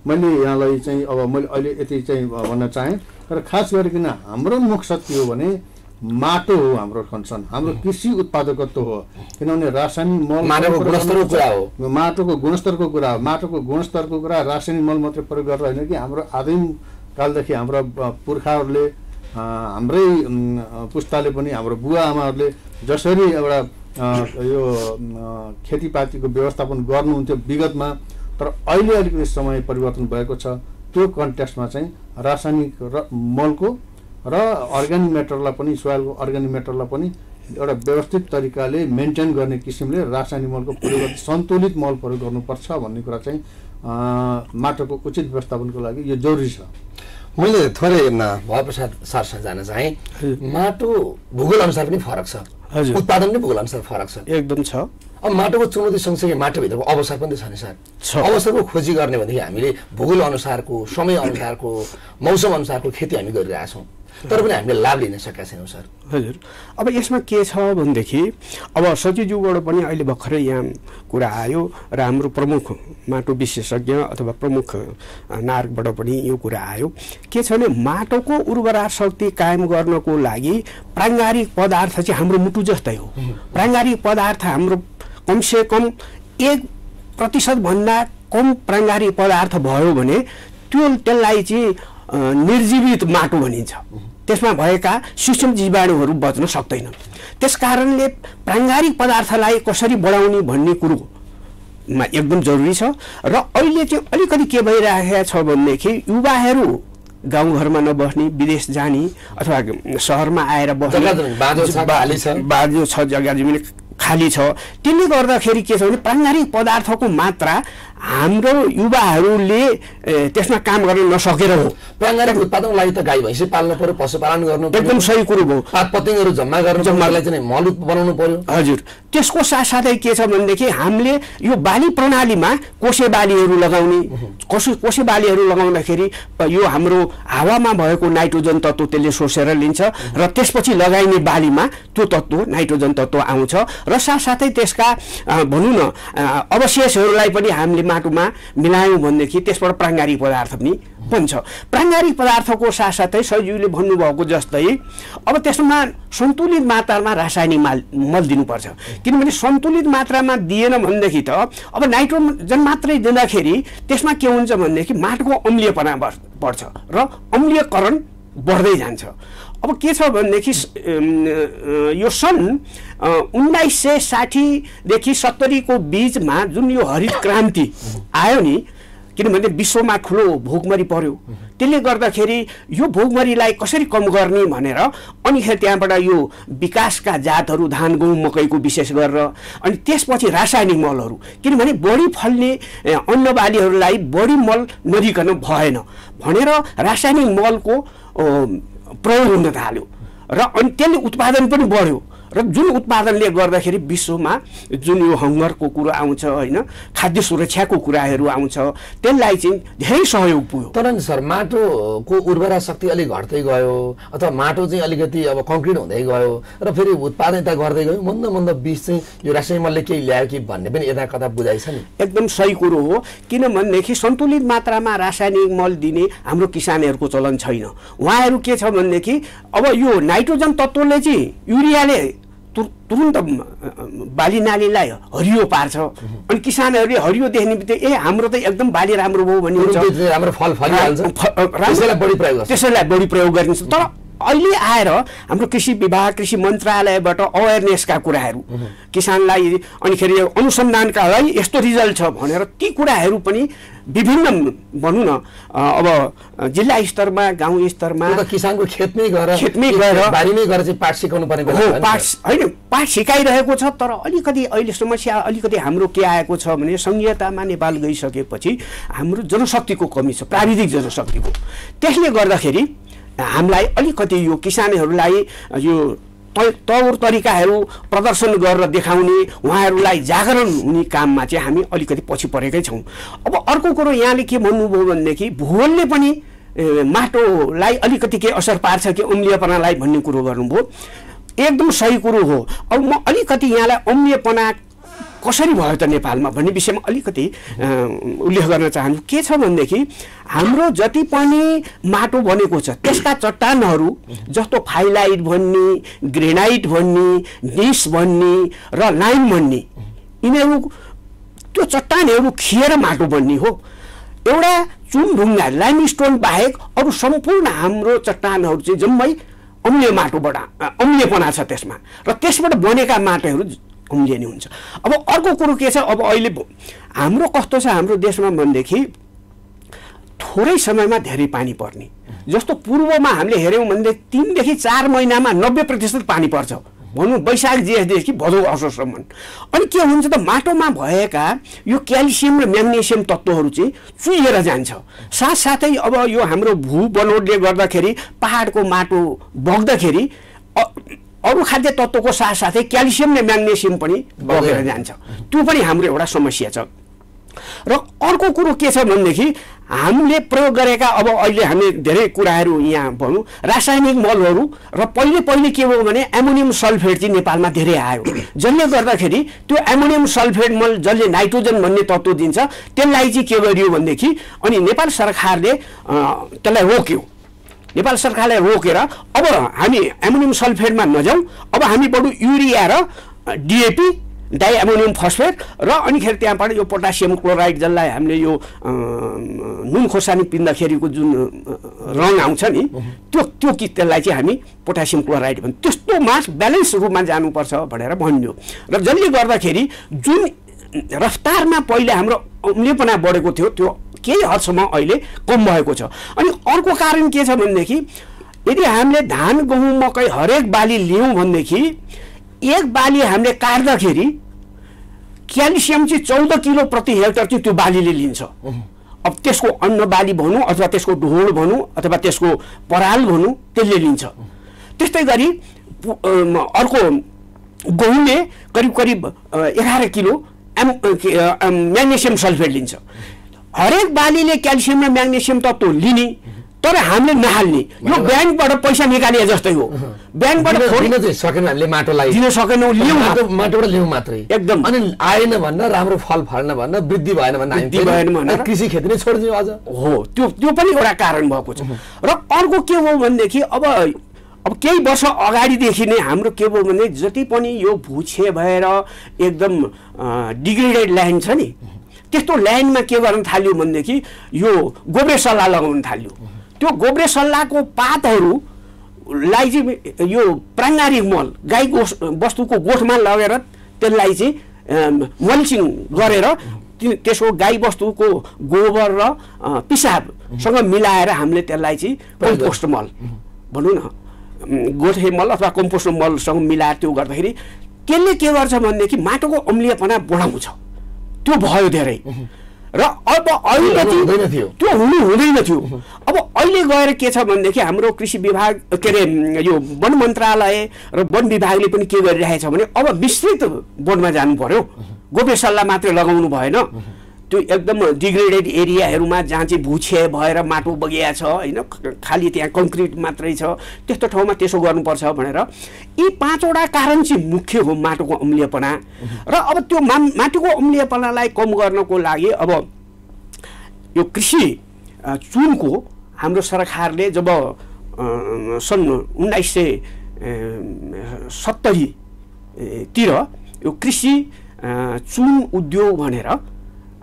मैले यहाँलाई चाहिँ अब मैले अहिले यति चाहिँ भन्न चाहेँ। तर खास गरिकन हाम्रो मकसद के हो भने माटो हो हाम्रो कन्सर्न, हाम्रो कृषि उत्पादकत्व हो। किनभने रासायनिक मल माटोको गुणस्तरको कुरा हो, माटोको गुणस्तरको कुरा हो। माटोको गुणस्तरको कुरा रासायनिक मल मात्रै प्रयोग गरेर होइन कि हाम्रो आदिम कालदेखि हाम्रा पुर्खाहरूले, हाम्रै पुस्ताले पनि, हाम्रो बुवा आमाहरूले जसरी एउटा यो खेतीपातीको व्यवस्थापन गर्नुहुन्थ्यो विगतमा, तर अहिले अलिकति समय परिवर्तन भएको छ। त्यो कन्टेक्स्टमा चाहिँ रासायनिक मलको र अर्ग्यानिक म्याटरलाई पनि, सोइलको अर्ग्यानिक म्याटरलाई पनि एउटा व्यवस्थित तरिकाले मेन्टेन गर्ने किसिमले रासायनिक मलको प्रयोग गर्दै सन्तुलित मल प्रयोग गर्नुपर्छ भन्ने कुरा चाहिँ माटोको उचित व्यवस्थापनको लागि यो जरुरी छ। मैले थोरै भयप्रसाद सरसँग जान चाहेँ। माटो भूगोल अनुसार पनि फरक छ, उत्पादन पनि भूगोल अनुसार फरक छ, एकदम छ। अब माटोको चुनौती सँगसँगै माटोभित्रको अवसर पनि छ नि सर। अवसरको खोजी गर्ने भनेदेखि हामीले भूगोल अनुसारको, समय अनुसारको, मौसम अनुसारको खेती हामी गरिरहेछौँ, तर पनि हामीले लाभ लिन सकेका छैनौँ सर। हजुर, अब यसमा के छ भनेदेखि अब सचिवज्यूबाट पनि अहिले भर्खरै यहाँ कुरा आयो र हाम्रो प्रमुख माटो विशेषज्ञ अथवा प्रमुख नायकबाट पनि यो कुरा आयो। के छ भने माटोको उर्वरा शक्ति कायम गर्नको लागि प्राङ्गारिक पदार्थ चाहिँ हाम्रो मुटु जस्तै हो। प्राङ्गारिक पदार्थ हाम्रो कमसेकम 1% भन्दा कम प्राङ्गारिक पदार्थ भयो भने त्यसलाई चाहिँ निर्जीवित माटो भनिन्छ। त्यसमा भएका सूक्ष्म जीवाणुहरू बच्न सक्दैन। त्यसकारणले प्राङ्गारिक पदार्थलाई कसरी बढाउने भन्ने कुरोमा एकदम जरुरी छ। र अहिले चाहिँ अलिकति के भइरहेको छ भनेदेखि युवाहरू गाउँघरमा नबस्ने, विदेश जाने अथवा सहरमा आएर बस्ने, बाजो छ, जग्गा जमिन खाली छ। त्यसले गर्दाखेरि के छ भने प्राङ्गारिक पदार्थको मात्रा हाम्रो युवाहरूले त्यसमा काम गर्न नसकेर हो। प्राङ्गारिक उत्पादनको लागि त गाई भैँसी पाल्नु पर्यो, पशुपालन गर्नु पर्यो, एकदम सही कुरो हो। पातपतिङहरू जम्मा गर्नलाई चाहिँ मल बनाउनु पर्यो। हजुर, त्यसको साथसाथै के छ भनेदेखि हामीले यो बाली प्रणालीमा कोसे बालीहरू लगाउने, कोसे बालीहरू लगाउँदाखेरि यो हाम्रो हावामा भएको नाइट्रोजन तत्त्व त्यसले सोसेर लिन्छ र त्यसपछि लगाइने बालीमा त्यो तत्त्व नाइट्रोजन तत्त्व आउँछ र साथसाथै त्यसका भनौँ न अवशेषहरूलाई पनि हामीले माटोमा मिलायौँ भनेदेखि त्यसबाट प्राङ्गारिक पदार्थ पनि बन्छ। प्राङ्गारिक पदार्थको साथसाथै सजिलोले भन्नुभएको जस्तै अब त्यसमा सन्तुलित मात्रामा रासायनिक मल दिनुपर्छ। किनभने सन्तुलित मात्रामा दिएन भनेदेखि त अब नाइट्रोजन मात्रै दिँदाखेरि त्यसमा के हुन्छ भनेदेखि माटोको अम्लीयपना बढ्छ र अम्लीयकरण बढ्दै जान्छ। अब के छ भनेदेखि यो सन् 1960 देखि 70 को बीचमा जुन यो हरित क्रान्ति आयो नि, किनभने विश्वमा ठुलो भोकमरी पर्यो, त्यसले गर्दाखेरि यो भोकमरीलाई कसरी कम गर्ने भनेर अनिखेर त्यहाँबाट यो विकासका जातहरू धान गहुँ मकैको विशेष गरेर अनि त्यसपछि रासायनिक मलहरू, किनभने बढी फल्ने अन्नबालीहरूलाई बढी मल नदिकन भएन भनेर रासायनिक मलको प्रयोग हुन थाल्यो र अनि त्यसले उत्पादन पनि बढ्यो र जुन उत्पादनले गर्दाखेरि विश्वमा जुन यो हङ्गरको कुरो आउँछ होइन, खाद्य सुरक्षाको कुराहरू आउँछ, त्यसलाई चाहिँ धेरै सहयोग पुग्यो। तर नि सर माटोको उर्वरा शक्ति अलिक घट्दै गयो अथवा माटो चाहिँ अलिकति अब कङ्क्रिट हुँदै गयो र फेरि उत्पादन यता गर्दै गयो, मन्द मन्द बिच चाहिँ यो रासायनिक मलले केही ल्यायो कि भन्ने पनि यता कता बुझाइ छ नि। एकदम सही कुरो हो, किनभनेदेखि सन्तुलित मात्रामा रासायनिक मल दिने हाम्रो किसानहरूको चलन छैन। उहाँहरू के छ भनेदेखि अब यो नाइट्रोजन तत्त्वले चाहिँ युरियाले तुरुन्त बाली नालीलाई हरियो पार्छ अनि किसानहरूले हरियो देख्ने बित्तिकै हाम्रो त एकदम बाली राम्रो भयो भन्ने हुन्छ, राम्रो फल फलिहाल्छ, त्यसैलाई बढी प्रयोग गरिन्छ। तर अहिले आएर हाम्रो कृषि विभाग कृषि मन्त्रालयबाट अवेरनेसका कुराहरू किसानलाई अनिखेरि अनुसन्धानका लागि यस्तो रिजल्ट छ भनेर ती कुराहरू पनि विभिन्न भनौँ न अब जिल्ला स्तरमा गाउँ स्तरमा किसानको खेतमै गएर बारीमै गएर चाहिँ पाठ सिकाउनु पर्ने होइन, पाठ सिकाइरहेको छ। तर अलिकति अहिले समस्या अलिकति हाम्रो के आएको छ भने सङ्घीयतामा नेपाल गइसकेपछि हाम्रो जनशक्तिको कमी छ, प्राविधिक जनशक्तिको। त्यसले गर्दाखेरि हामीलाई अलिकति यो किसानहरूलाई यो तौर तरिकाहरू प्रदर्शन गरेर देखाउने उहाँहरूलाई जागरण हुने काममा चाहिँ हामी अलिकति पछि परेकै छौँ। अब अर्को कुरो यहाँले के भन्नुभयो भनेदेखि भूगोलले पनि माटोलाई अलिकति के असर पार्छ कि अम्लीयपनालाई भन्ने कुरो गर्नुभयो, एकदम सही कुरो हो। अब म अलिकति यहाँलाई अम्लीयपना कसरी भयो त नेपालमा भन्ने विषयमा अलिकति उल्लेख गर्न चाहन्छु। के छ भनेदेखि हाम्रो जति पनि माटो बनेको छ त्यसका चट्टानहरू जस्तो फाइलाइट भन्ने, ग्रेनाइट भन्ने, निस भन्ने र लाइम भन्ने, यिनीहरू त्यो चट्टानहरू खिएर माटो बन्ने हो। एउटा चुनढुङ्गा लाइमस्टोन बाहेक अरू सम्पूर्ण हाम्रो चट्टानहरू चाहिँ जम्मै अम्लीय माटोबाट अम्लीयपना छ त्यसमा र त्यसबाट बनेका माटोहरू अम्लिने हुन्छ। अब अर्को कुरो के छ, अब अहिले हाम्रो कस्तो छ हाम्रो देशमा भनेदेखि थोरै समयमा धेरै पानी पर्ने, जस्तो पूर्वमा हामीले हेऱ्यौँ भनेदेखि 3 देखि 4 महिनामा 90% पानी पर्छ भनौँ, वैशाख जेठदेखि भदौ असोजसम्म। अनि के हुन्छ त माटोमा भएका यो क्याल्सियम र म्याग्नेसियम तत्त्वहरू चाहिँ चुहिएर जान्छ। साथसाथै अब यो हाम्रो भू बनोटले गर्दाखेरि पहाडको माटो बग्दाखेरि अरू खाद्य तत्त्वको साथसाथै क्याल्सियम र म्याग्नेसियम पनि बगेर जान्छ, त्यो पनि हाम्रो एउटा समस्या छ। र अर्को कुरो के छ भनेदेखि हामीले प्रयोग गरेका अब अहिले हामीले धेरै कुराहरू यहाँ भनौँ रासायनिक मलहरू र पहिले के भयो भने एमोनियम सल्फेट चाहिँ नेपालमा धेरै आयो, जसले गर्दाखेरि त्यो एमोनियम सल्फेट मल जसले नाइट्रोजन भन्ने तत्त्व दिन्छ त्यसलाई चाहिँ के गरियो भनेदेखि अनि नेपाल सरकारले त्यसलाई रोक्यो। नेपाल सरकारले रोकेर अब हामी एमोनियम सल्फेटमा नजाउँ, अब हामी बरु युरिया र डिएपी डाइ एमोनियम फस्फेट र अनिखेर त्यहाँबाट यो पोटासियम क्लोराइड जसलाई हामीले यो नुन खोर्सानी पिन्दाखेरिको जुन रङ आउँछ नि त्यो त्यसलाई चाहिँ हामी पोटासियम क्लोराइड भन्छ, त्यस्तो मास ब्यालेन्स रूपमा जानुपर्छ भनेर भन्यो। र जसले गर्दाखेरि जुन रफ्तारमा पहिले हाम्रो अम्लीयपना बढेको थियो त्यो केही हदसम्म अहिले कम भएको छ। अनि अर्को कारण के छ भनेदेखि यदि हामीले धान गहुँ मकै हरेक बाली लियौँ भनेदेखि एक बाली हामीले काट्दाखेरि क्याल्सियम चाहिँ 14 किलो प्रति हेक्टर चाहिँ त्यो बालीले लिन्छ। अब त्यसको अन्न बाली भनौँ अथवा त्यसको ढोड भनौँ अथवा त्यसको पराल भनौँ त्यसले लिन्छ। त्यस्तै गरी अर्को गहुँले करिब 11 किलो म्याग्नेसियम सल्फेट लिन्छ। हरेक बालीले क्याल्सियम र म्याग्नेसियम तत्त्व लिने तर हामीले नहाल्ने, यो ब्याङ्कबाट पैसा निकाले जस्तै हो। ब्याङ्कबाट सकेन हामीले माटोलाई दिन सकेनौँ, लियौँ माटोबाट लियौँ मात्रै एकदम। अनि आएन भन्न राम्रो फल फल्न भन्न वृद्धि भएन भन्न कृषि खेती नै छोडिदियो अझ हो, त्यो पनि एउटा कारण भएको छ। र अर्को के हो भनेदेखि अब केही वर्ष अगाडिदेखि नै हाम्रो के भयो भने जति पनि यो भुछे भएर एकदम डिग्रेडेड ल्यान्ड छ नि त्यस्तो ल्यान्डमा के गर्न थाल्यो भनेदेखि यो गोब्रे सल्ला लगाउन थाल्यो। त्यो गोब्रे सल्लाको पातहरूलाई चाहिँ यो प्राङ्गारिक मल गाई वस्तुको गोठमा लगेर त्यसलाई चाहिँ मल्चिङ गरेर त्यसको गाईबस्तुको गोबर र पिसाबसँग मिलाएर हामीले त्यसलाई चाहिँ कम्पोस्ट मल भनौँ न गोठे मल अथवा कम्पोस्ट मलसँग मिलाएर त्यो गर्दाखेरि त्यसले के गर्छ भनेदेखि माटोको अम्लीयपना बढाउँछ। त्यो भयो धेरै र अब अहिले त्यो हुँदैन थियो। अब अहिले गएर के छ भनेदेखि हाम्रो कृषि विभाग के अरे यो वन मन्त्रालय र वन विभागले पनि के गरिरहेछ भने अब विस्तृत वनमा जानु पर्यो। गोप्य सल्लाह मात्रै लगाउनु भएन। त्यो एकदम डिग्रेडेड एरियाहरूमा जहाँ चाहिँ भुछे भएर माटो बगिया छ होइन, खालि त्यहाँ कङ्क्रिट मात्रै छ, त्यस्तो ठाउँमा त्यसो गर्नुपर्छ भनेर यी 5 वटा कारण चाहिँ मुख्य हो माटोको अम्लीयपना। र अब त्यो माटोको अम्लीयपनालाई कम गर्नको लागि अब यो कृषि चुनको हाम्रो सरकारले जब सन् 1970 तिर यो कृषि चुन उद्योग भनेर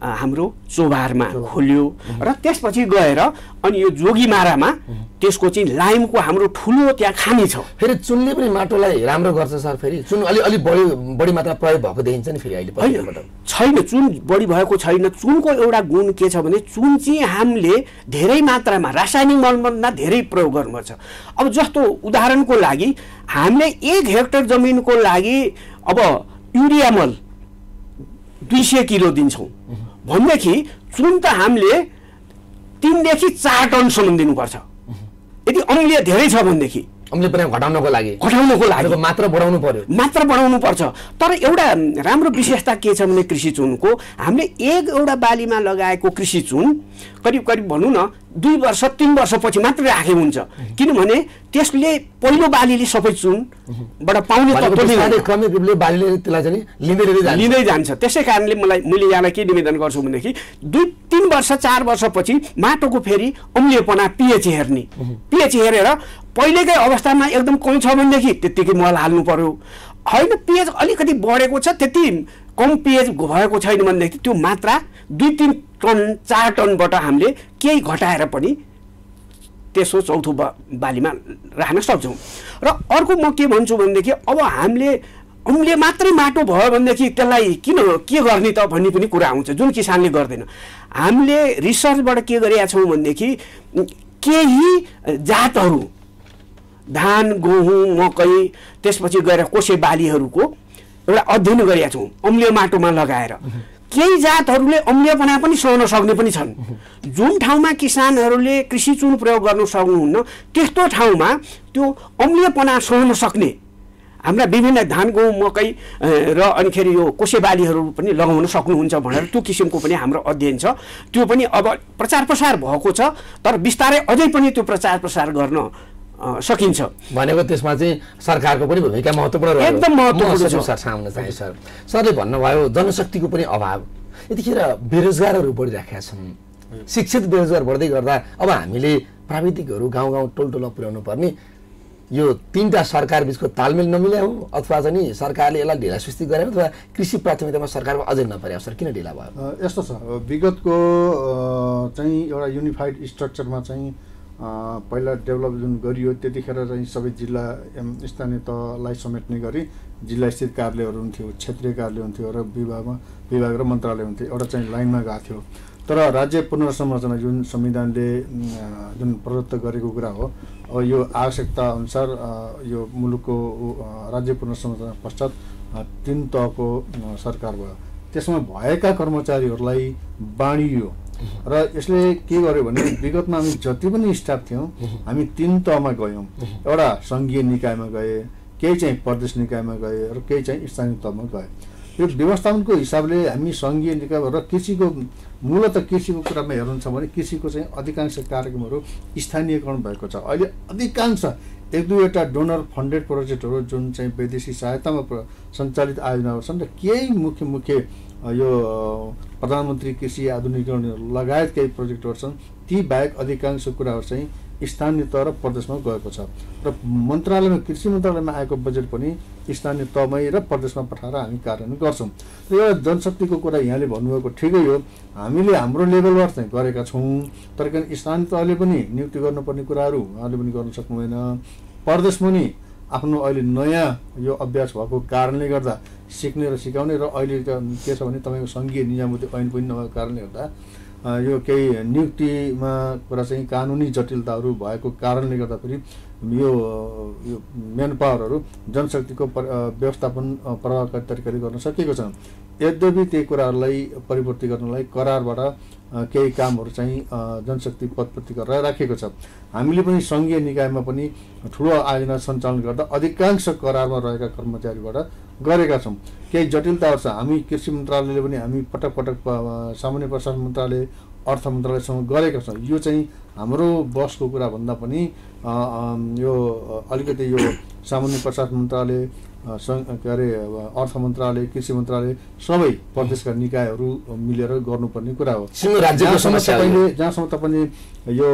हाम्रो चोभारमा खोल्यो र त्यसपछि गएर अनि यो जोगीमारामा त्यसको चाहिँ लाइमको हाम्रो ठुलो त्यहाँ खानी छ। फेरि चुनले पनि माटोलाई राम्रो गर्छ सर। फेरि चुन अलि बढी मात्रा प्रयोग भएको देखिन्छ नि फेरि अहिले छैन, चुन बढी भएको छैन। चुनको एउटा गुण के छ भने चुन चाहिँ हामीले धेरै मात्रामा रासायनिक मलभन्दा धेरै प्रयोग गर्नुपर्छ। अब जस्तो उदाहरणको लागि हामीले 1 हेक्टर जमिनको लागि अब युरिया मल 200 किलो दिन्छौँ भनेदेखि चुन त हामीले 3 देखि 4 टनसम्म दिनुपर्छ। यदि अम्लीय धेरै छ भनेदेखि अम्लीयपना घटाउनको लागि मात्रा बढाउनु पर्छ। तर एउटा राम्रो विशेषता के छ भने कृषि चुनको हामीले एउटा बालीमा लगाएको कृषि चुन करिब भनौँ न 2 वर्ष 3 वर्षपछि मात्रै राखे हुन्छ, किनभने त्यसले पहिलो बालीले सबै चुनबाट पाउने क्रमिक रूपले बालीले त्यसलाई चाहिँ लिँदै जान्छ। त्यसै कारणले मैले यहाँलाई के निवेदन गर्छु भनेदेखि 2-3 वर्ष 4 वर्षपछि माटोको फेरि अम्लीयपना पीएच हेर्ने, पीएच हेरेर पहिलेकै अवस्थामा एकदम कम छ भनेदेखि त्यत्तिकै मल हाल्नु पर्यो। होइन पीएच अलिकति बढेको छ, त्यति कम पीएच भएको छैन भनेदेखि त्यो मात्रा 2-3 टन 4 टनबाट हामीले केही घटाएर पनि त्यसो चौथो बालीमा राख्न सक्छौँ। र अर्को म के भन्छु भनेदेखि अब हामीले अम्लीय मात्रै माटो भयो भनेदेखि त्यसलाई के गर्ने त भन्ने पनि कुरा आउँछ, जुन किसानले गर्दैन। हामीले रिसर्चबाट के गरेका छौँ भनेदेखि केही जातहरू धान गहुँ मकै त्यसपछि गएर कोसे बालीहरूको एउटा अध्ययन गरेका छौँ अम्लीय माटोमा लगाएर। केही जातहरूले अम्लीयपना पनि सहन सक्ने पनि छन्। जुन ठाउँमा किसानहरूले कृषि चुन प्रयोग गर्न सक्नुहुन्न त्यस्तो ठाउँमा त्यो अम्लीयपना सहन सक्ने हाम्रा विभिन्न धान गहुँ मकै र अनिखेरि यो कोसे बालीहरू पनि लगाउन सक्नुहुन्छ भनेर त्यो किसिमको पनि हाम्रो अध्ययन छ। त्यो पनि अब प्रचार प्रसार भएको छ, तर बिस्तारै अझै पनि त्यो प्रचार प्रसार गर्न सकिन्छ भनेको त्यसमा चाहिँ सरकारको पनि भूमिका महत्त्वपूर्ण रहेको एकदम महत्त्वपूर्ण छ। सर सामने चाहिँ सरले भन्नुभयो जनशक्तिको पनि अभाव, यतिखेर बेरोजगारहरू बढिराखेका छन्, शिक्षित बेरोजगार बढ्दै गर्दा अब हामीले प्राविधिकहरू गाउँ टोलटोलमा पुर्याउनु पर्ने यो 3टा सरकार बिचको तालमेल नमिल्या हो अथवा चाहिँ सरकारले यसलाई ढिला सुस्ती गरे अथवा कृषि प्राथमिकतामा सरकारको अझै नपरे सर किन ढिला भयो? यस्तो छ, विगतको चाहिँ एउटा युनिफाइड स्ट्रक्चरमा चाहिँ पहिला डेभलप जुन गरियो त्यतिखेर चाहिँ सबै जिल्ला स्थानीय तहलाई समेट्ने गरी जिल्ला स्थित कार्यालयहरू हुन्थ्यो, क्षेत्रीय कार्यालय हुन्थ्यो र विभाग र मन्त्रालय हुन्थ्यो, एउटा चाहिँ लाइनमा गएको थियो। तर राज्य पुनर्संरचना जुन संविधानले जुन प्रदत्त गरेको कुरा हो, अब यो आवश्यकता अनुसार यो मुलुकको राज्य पुनर्संरचना पश्चात 3 तहको सरकार भयो। त्यसमा भएका कर्मचारीहरूलाई बाँडियो र यसले के गर्यो भने विगतमा हामी जति पनि स्टाफ थियौँ हामी 3 तहमा गयौँ। एउटा सङ्घीय निकायमा गए, केही चाहिँ प्रदेश निकायमा गए र केही चाहिँ स्थानीय तहमा गए। यो व्यवस्थापनको हिसाबले हामी सङ्घीय निकाय र कृषिको मूलतः कृषिको कुरामा हेर्नुहुन्छ भने कृषिको चाहिँ अधिकांश कार्यक्रमहरू स्थानीयकरण भएको छ। अहिले अधिकांश 1-2वटा डोनर फन्डेड प्रोजेक्टहरू जुन चाहिँ वैदेशिक सहायतामा सञ्चालित आयोजनाहरू छन् र केही मुख्य यो प्रधानमन्त्री कृषि आधुनिकीकरण लगायत केही प्रोजेक्टहरू छन्, ती बाहेक अधिकांश कुराहरू चाहिँ स्थानीय तह र प्रदेशमा गएको छ। र मन्त्रालयमा कृषि मन्त्रालयमा आएको बजेट पनि स्थानीय तहमै र प्रदेशमा पठाएर हामी कार्यान्वयन गर्छौँ। र एउटा जनशक्तिको कुरा यहाँले भन्नुभएको ठिकै हो, हामीले हाम्रो लेभलबाट चाहिँ गरेका छौँ, तर किन स्थानीय तहले पनि नियुक्ति गर्नुपर्ने कुराहरू उहाँले पनि गर्न सक्नु भएन। प्रदेशमा नि आफ्नो अहिले नयाँ यो अभ्यास भएको कारणले गर्दा सिक्ने र सिकाउने र अहिले के छ भने तपाईँको सङ्घीय निजामती ऐन पनि नभएको कारणले गर्दा यो केही नियुक्तिमा कुरा चाहिँ कानुनी जटिलताहरू भएको कारणले गर्दा फेरि यो म्यान पावरहरू जनशक्तिको व्यवस्थापन प्रभावकारी तरिकाले गर्न सकेको छ। यद्यपि त्यही कुराहरूलाई परिवर्तन गर्नलाई करारबाट केही कामहरू चाहिँ जनशक्ति पदप्रति गरेर राखेको छ। हामीले पनि सङ्घीय निकायमा पनि ठुलो आयोजना सञ्चालन गर्दा अधिकांश करारमा रहेका कर्मचारीबाट गरेका छौँ। केही जटिलताहरू छ। हामी कृषि मन्त्रालयले पनि हामी पटक पटक सामान्य प्रशासन मन्त्रालय अर्थ मन्त्रालयसँग गरेका छौँ। यो चाहिँ हाम्रो बसको कुरा भन्दा पनि यो अलिकति यो सामान्य प्रशासन मन्त्रालय के अरे अर्थ मन्त्रालय कृषि मन्त्रालय सबै प्रदेशका निकायहरू मिलेर गर्नुपर्ने कुरा हो। जहाँसम्म तपाईँले यो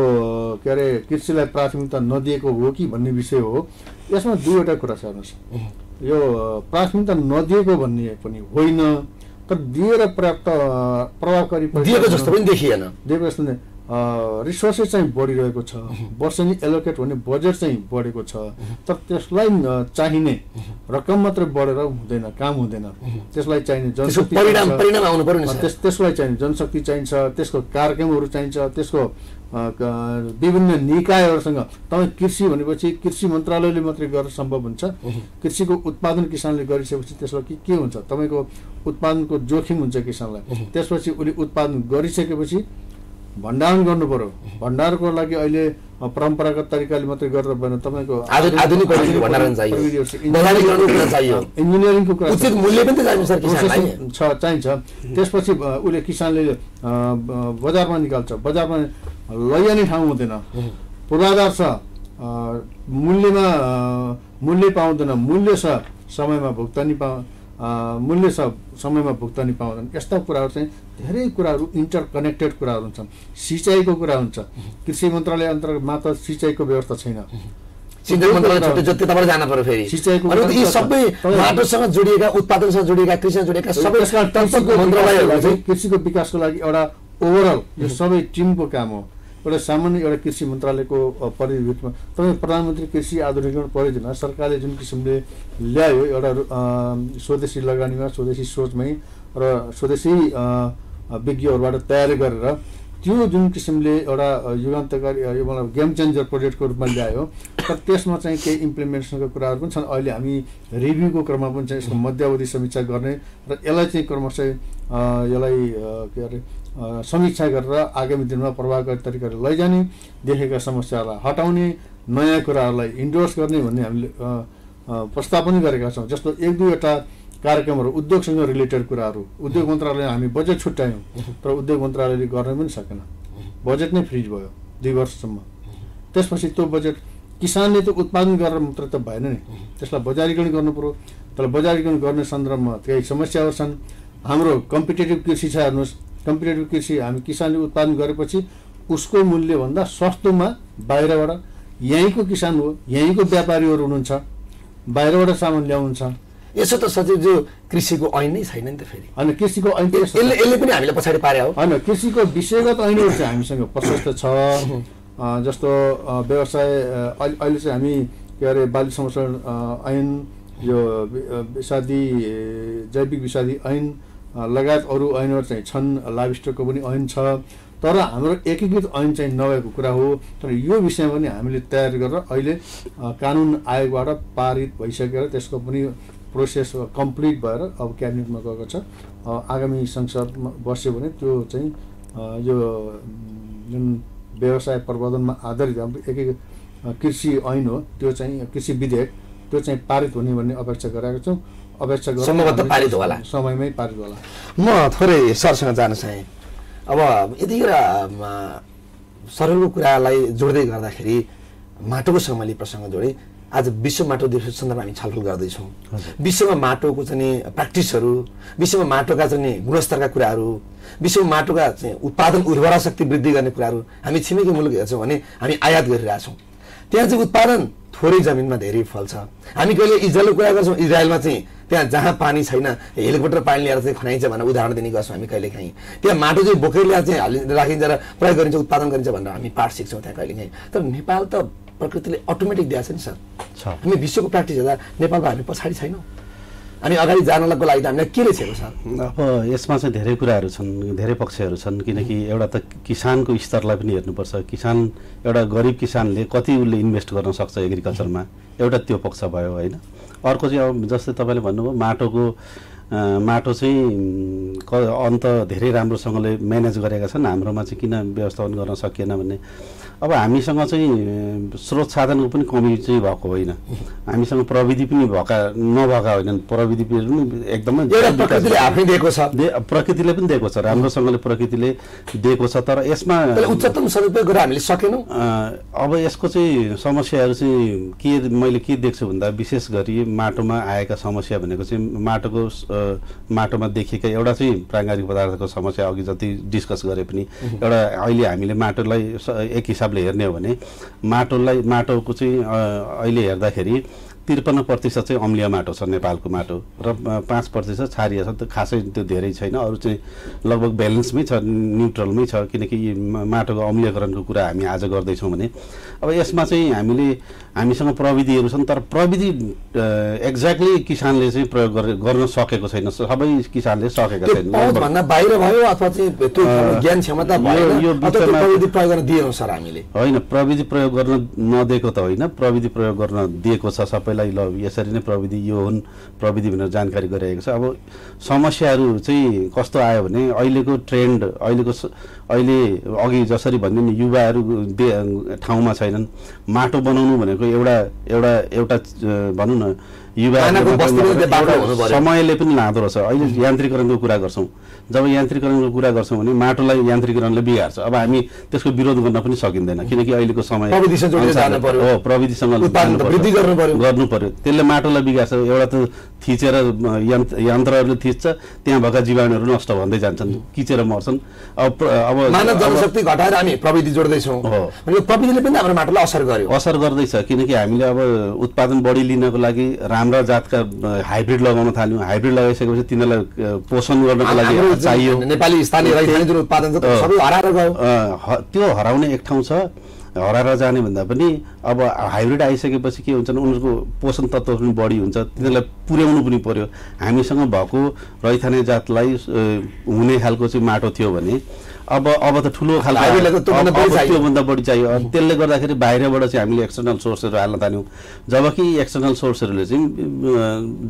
के अरे कृषिलाई प्राथमिकता नदिएको हो कि भन्ने विषय हो, यसमा दुईवटा कुरा छ। हेर्नुहोस्, यो प्राथमिकता नदिएको भन्ने पनि होइन, तर दिएर पर्याप्त प्रभावकारी दिएको जस्तो पनि देखिएन। दिएको जस्तो नै रिसोर्सेस चाहिँ बढिरहेको छ, वर्षेनी एलोकेट हुने बजेट चाहिँ बढेको छ, तर त्यसलाई चाहिने रकम मात्र बढेर हुँदैन, काम हुँदैन। त्यसलाई चाहिने जनशक्ति परिणाम आउनु पर्यो नि। त्यसलाई चाहिने जनशक्ति चाहिन्छ, त्यसको कार्यक्रमहरू चाहिन्छ, त्यसको विभिन्न निकायहरूसँग। तपाईँ कृषि भनेपछि कृषि मन्त्रालयले मात्रै गर्न सम्भव हुन्छ। कृषिको उत्पादन किसानले गरिसकेपछि त्यसलाई के हुन्छ, तपाईँको उत्पादनको जोखिम हुन्छ किसानलाई। त्यसपछि उसले उत्पादन गरिसकेपछि भण्डारण गर्नु पर्यो। भण्डारको लागि अहिले परम्परागत तरिकाले मात्रै गरेर भएन, तपाईँको आधुनिक भण्डारण चाहियो, इन्जिनियरिङको कुरा उचित मूल्य पनि चाहिन्छ। त्यसपछि उसले किसानले बजारमा निकाल्छ, बजारमा लैजाने ठाउँ हुँदैन, पूर्वाधार छ, मूल्य पाउँदैन, मूल्य छ समयमा भुक्तानी मूल्य छ समयमा भुक्तानी पाउँदैन। यस्ता कुराहरू चाहिँ धेरै कुराहरू इन्टरकनेक्टेड कुराहरू हुन्छन्। सिँचाइको कुरा हुन्छ, कृषि मन्त्रालय अन्तर्गत मात्र सिँचाइको व्यवस्था छैन। सिँचाइ मन्त्रालय छुट्टै जति तपाईले जान पर्यो फेरि सिँचाइको यी सबै माटोसँग जोडिएका उत्पादनसँग जोडिएका कृषिसँग जोडिएका सबै मन्त्रालयहरू चाहिँ कृषिको विकासको लागि एउटा ओभरअल यो सबै टिमको काम हो। एउटा सामान्य एउटा कृषि मन्त्रालयको परिधिभित्रमा तपाईँ प्रधानमन्त्री कृषि आधुनिकीकरण परियोजना सरकारले जुन किसिमले ल्यायो, एउटा स्वदेशी लगानीमा स्वदेशी सोचमै र स्वदेशी विज्ञहरूबाट तयारी गरेर त्यो जुन किसिमले एउटा युगान्तकारी यो मतलब गेम चेन्जर प्रोजेक्टको रूपमा ल्यायो, तर त्यसमा चाहिँ केही इम्प्लिमेन्टेसनका कुराहरू पनि छन्। अहिले हामी रिभ्यूको क्रममा पनि चाहिँ यसको मध्यावधि समीक्षा गर्ने र यसलाई चाहिँ क्रमशः यसलाई के अरे समीक्षा गरेर आगामी दिनमा प्रभावकारी तरिकाले लैजाने, देखेका समस्याहरूलाई हटाउने, नयाँ कुराहरूलाई इन्डोर्स गर्ने भन्ने हामीले प्रस्ताव पनि गरेका छौँ। जस्तो एक दुईवटा कार्यक्रमहरू उद्योगसँग रिलेटेड कुराहरू उद्योग मन्त्रालयले हामी बजेट छुट्यायौँ, तर उद्योग मन्त्रालयले गर्न पनि सकेन, बजेट नै फ्रिज भयो 2 वर्षसम्म। त्यसपछि त्यो बजेट किसानले त उत्पादन गरेर मात्र त भएन नि, त्यसलाई बजारीकरण गर्नु पर्यो। तर बजारीकरण गर्ने सन्दर्भमा केही समस्याहरू छन्। हाम्रो कम्पिटेटिभ कृषि छ, हेर्नुहोस्, कम्पिटेटिभ कृषि हामी किसानले उत्पादन गरेपछि उसको मूल्यभन्दा सस्तोमा बाहिरबाट, यहीँको किसान हो, यहीँको व्यापारीहरू हुनुहुन्छ, बाहिरबाट सामान ल्याउनुहुन्छ। यसो त सचिवज्यू कृषिको ऐन नै छैन नि त फेरि। होइन, कृषिको ऐन यसले पनि हामीले पछाडि पारे हो। होइन, कृषिको विषयगत ऐनहरू चाहिँ हामीसँग प्रशस्त छ। जस्तो व्यवसाय अहिले चाहिँ हामी के अरे बाली संरक्षण ऐन, यो विषादी जैविक विषादी ऐन लगायत अरू ऐनहरू चाहिँ छन्, लाइभस्टकको पनि ऐन छ। तर हाम्रो एकीकृत ऐन चाहिँ नभएको कुरा हो। तर यो विषयमा पनि हामीले तयार गरेर अहिले कानुन आयोगबाट पारित भइसकेर त्यसको पनि प्रोसेस कम्प्लिट भएर अब क्याबिनेटमा गएको छ। आगामी संसदमा बस्यो भने त्यो चाहिँ यो जुन व्यवसाय प्रबन्धनमा आधारित हाम्रो एकीकृत कृषि ऐन हो, त्यो चाहिँ कृषि विधेयक, त्यो चाहिँ पारित हुने भन्ने अपेक्षा गरेका छौँ। अपेक्षा सम्भवतः पारित होला, समयमै पारित होला। म थोरै सरसँग जान चाहेँ। अब यतिखेर सरलको कुरालाई जोड्दै गर्दाखेरि माटोको मैले प्रसङ्ग जोडेँ। आज विश्व माटो दिवस सन्दर्भमा हामी छलफल गर्दैछौँ। विश्वमा माटोको चाहिँ प्र्याक्टिसहरू, विश्वमा माटोका चाहिँ गुणस्तरका कुराहरू, विश्वमा माटोका चाहिँ उत्पादन उर्वरा शक्ति वृद्धि गर्ने कुराहरू हामी छिमेकी मुलुक हेर्छौँ भने हामी आयात गरिरहेछौँ। त्यहाँ चाहिँ उत्पादन थोरै जमिनमा धेरै फल्छ। हामी कहिले इजरायलको कुरा गर्छौँ, इजरायलमा चाहिँ त्यहाँ जहाँ पानी छैन हेलिकप्टर पानी ल्याएर चाहिँ खनाइन्छ भनेर उदाहरण दिने गर्छौँ हामी कहिलेकाहीँ। त्यहाँ माटो चाहिँ बोकेर ल्याएर चाहिँ राखिन्छ र प्रयोग गरिन्छ, उत्पादन गरिन्छ भनेर हामी पाठ सिक्छौँ त्यहाँ कहिलेकाहीँ। तर नेपाल त प्रकृतिले अटोमेटिक दिएको छ नि सर। छ। हामी विश्वको प्र्याक्टिस हेर्दा नेपालमा हामी पछाडि छैनौँ। हामी अगाडि जानको लागि त हामीलाई के रहेछ सर? अब यसमा चाहिँ धेरै कुराहरू छन्, धेरै पक्षहरू छन्। किनकि एउटा त किसानको स्तरलाई पनि हेर्नुपर्छ। किसान एउटा गरिब किसानले कति उसले इन्भेस्ट गर्न सक्छ एग्रिकल्चरमा, एउटा त्यो पक्ष भयो होइन। अर्को चाहिँ अब जस्तै तपाईँले भन्नुभयो माटो चाहिँ अन्त धेरै राम्रोसँगले म्यानेज गरेका छन्, हाम्रोमा चाहिँ किन व्यवस्थापन गर्न सकिएन भन्ने। अब हामीसँग चाहिँ स्रोत साधनको पनि कमी चाहिँ भएको होइन, हामीसँग प्रविधि पनि नभएका होइनन्। प्रविधि पनि एकदमै प्रकृतिले आफै दिएको छ, प्रकृतिले पनि दिएको छ, राम्रोसँगले प्रकृतिले दिएको छ। तर यसमा उच्चतम सदुपयोग गरेर हामीले सकेनौँ। अब यसको चाहिँ समस्याहरू चाहिँ मैले के देख्छु भन्दा विशेष गरी माटोमा आएका समस्या भनेको चाहिँ माटोमा देखिएका एउटा चाहिँ प्राङ्गारिक पदार्थको समस्या अघि जति डिस्कस गरे पनि एउटा अहिले हामीले माटोलाई एक हिसाबले हेर्ने हो भने माटोको चाहिँ अहिले हेर्दाखेरि 53% चाहिँ अम्लीय माटो छ नेपालको माटो र 5% क्षारीय छ। त्यो खासै त्यो धेरै छैन, अरू चाहिँ लगभग ब्यालेन्समै छ, न्युट्रलमै छ। किनकि माटोको अम्लीयकरणको कुरा हामी आज गर्दैछौँ भने अब यसमा चाहिँ हामीसँग प्रविधिहरू छन्, तर प्रविधि एक्ज्याक्टली किसानले चाहिँ प्रयोग गर्न सकेको छैन। सबै किसानले सकेका छैनन्। भन्दा बाहिर भयो अथवा चाहिँ त्यो ज्ञान क्षमता भएन, अथवा प्रविधि प्रयोग गर्न दिएनौँ सर हामीले। होइन, प्रविधि प्रयोग गर्न नदिएको त होइन, प्रविधि प्रयोग गर्न दिएको छ सबैलाई। ल यसरी नै प्रविधि यो हुन् प्रविधि भनेर जानकारी गराएको छ। अब समस्याहरू चाहिँ कस्तो आयो भने अहिलेको ट्रेन्ड अहिले अघि जसरी भन्यो नि युवाहरू ठाउँमा छैनन्। माटो बनाउनु भनेको एउटा भनौँ न युवा समयले पनि लाँदो रहेछ। अहिले यान्त्रिकरणको कुरा गर्छौँ, जब यान्त्रिकरणको कुरा गर्छौँ भने माटोलाई यान्त्रिकरणले बिगार्छ। अब हामी त्यसको विरोध गर्न पनि सकिँदैन, किनकि अहिलेको समय प्रविधिसँग गर्नु पर्यो। त्यसले माटोलाई बिगार्छ। एउटा त थिचेर यन्त्रहरूले थिच्छ, त्यहाँ भएका जीवाणुहरू नष्ट भन्दै जान्छन्, किचेर मर्छन्। अब मानव जनशक्ति घटाएर हामी प्रविधि जोड्दैछौँ, प्रविधिले पनि हाम्रो माटोलाई असर गर्दैछ। किनकि हामीले अब उत्पादन बढी लिनको लागि राम्रा जातका हाइब्रिड लगाउन थाल्यौँ। हाइब्रिड लगाइसकेपछि तिनीहरूलाई पोषण गर्नको लागि चाहियो। नेपाली स्थानीय जुन उत्पादन छ सबै हराएर गयो। त्यो हराउने एक ठाउँ छ, हराएर जाने भन्दा पनि अब हाइब्रिड आइसकेपछि के हुन्छ उनीहरूको पोषण तत्त्व पनि बढी हुन्छ, तिनीहरूलाई पुर्याउनु पनि पर्यो। हामीसँग भएको रैथाने जातलाई हुने खालको चाहिँ माटो थियो भने अब त ठुलो खालको त्योभन्दा बढी चाहियो। त्यसले गर्दाखेरि बाहिरबाट चाहिँ हामीले एक्सटर्नल सोर्सहरू हाल्न थाल्यौँ, जबकि एक्सटर्नल सोर्सहरूले चाहिँ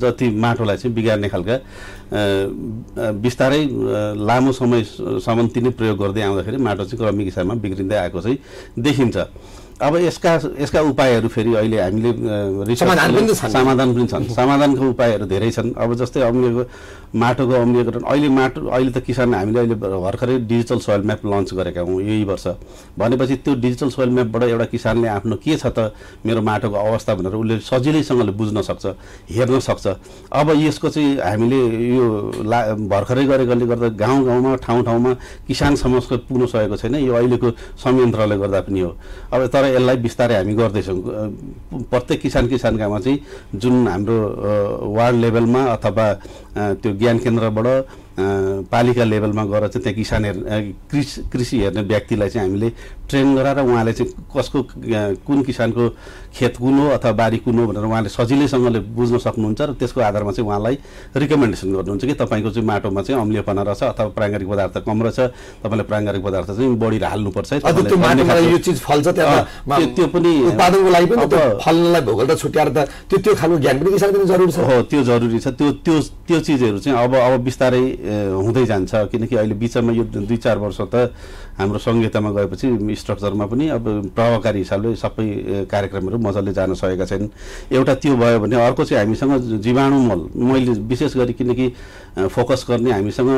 जति माटोलाई चाहिँ बिगार्ने खालका बिस्तारै लामो समयसम्म तिनै प्रयोग गर्दै आउँदाखेरि माटो चाहिँ क्रमिक हिसाबमा बिग्रिँदै आएको चाहिँ देखिन्छ। अब यसका उपायहरू फेरि अहिले हामीले समाधान पनि छन्। समाधानको उपायहरू धेरै छन्। अब जस्तै माटोको अम्लीयकरण अहिले त किसान हामीले अहिले भर्खरै डिजिटल सोइल म्याप लन्च गरेका हौँ यही वर्ष। भनेपछि त्यो डिजिटल सोइल म्यापबाट एउटा किसानले आफ्नो के छ त मेरो माटोको अवस्था भनेर उसले सजिलैसँगले बुझ्न सक्छ, हेर्न सक्छ। अब यसको चाहिँ हामीले यो भर्खरै गरेकोले गर्दा गाउँमा ठाउँमा किसान समक्ष पुग्न सकेको छैन। यो अहिलेको संयन्त्रले गर्दा पनि हो। अब तर यसलाई बिस्तारै हामी गर्दैछौँ। प्रत्येक किसानकामा चाहिँ जुन हाम्रो वार्ड लेभलमा अथवा त्यो ज्ञान केन्द्रबाट पालिका लेभलमा गएर चाहिँ त्यहाँ कृषि हेर्ने व्यक्तिलाई चाहिँ हामीले ट्रेन गराएर उहाँले चाहिँ कुन किसानको खेत कुन हो अथवा बारी कुन हो भनेर उहाँले सजिलैसँगले बुझ्न सक्नुहुन्छ र त्यसको आधारमा चाहिँ उहाँलाई रिकमेन्डेसन गर्नुहुन्छ कि तपाईँको चाहिँ माटोमा चाहिँ अम्लीयपना रहेछ अथवा प्राङ्गारिक पदार्थ कम रहेछ, तपाईँले प्राङ्गारिक पदार्थ चाहिँ बढी हाल्नुपर्छ। त्यो पनि उत्पादनको लागि पनि फल्नलाई भूगोल त छुट्याएर त त्यो खालको ज्ञान पनि किसानको जरुरी छ। हो, त्यो जरुरी छ। त्यो चिजहरू चाहिँ अब बिस्तारै हुँदै जान्छ। किनकि अहिले बिचमा यो 2-4 वर्ष त हाम्रो संहितामा गएपछि स्ट्रक्चरमा पनि अब प्रभावकारी हिसाबले सबै कार्यक्रमहरू मजाले जान सकेका छैनन्। एउटा त्यो भयो भने अर्को चाहिँ हामीसँग जीवाणु मल, मैले विशेष गरी किनकि फोकस गर्ने हामीसँग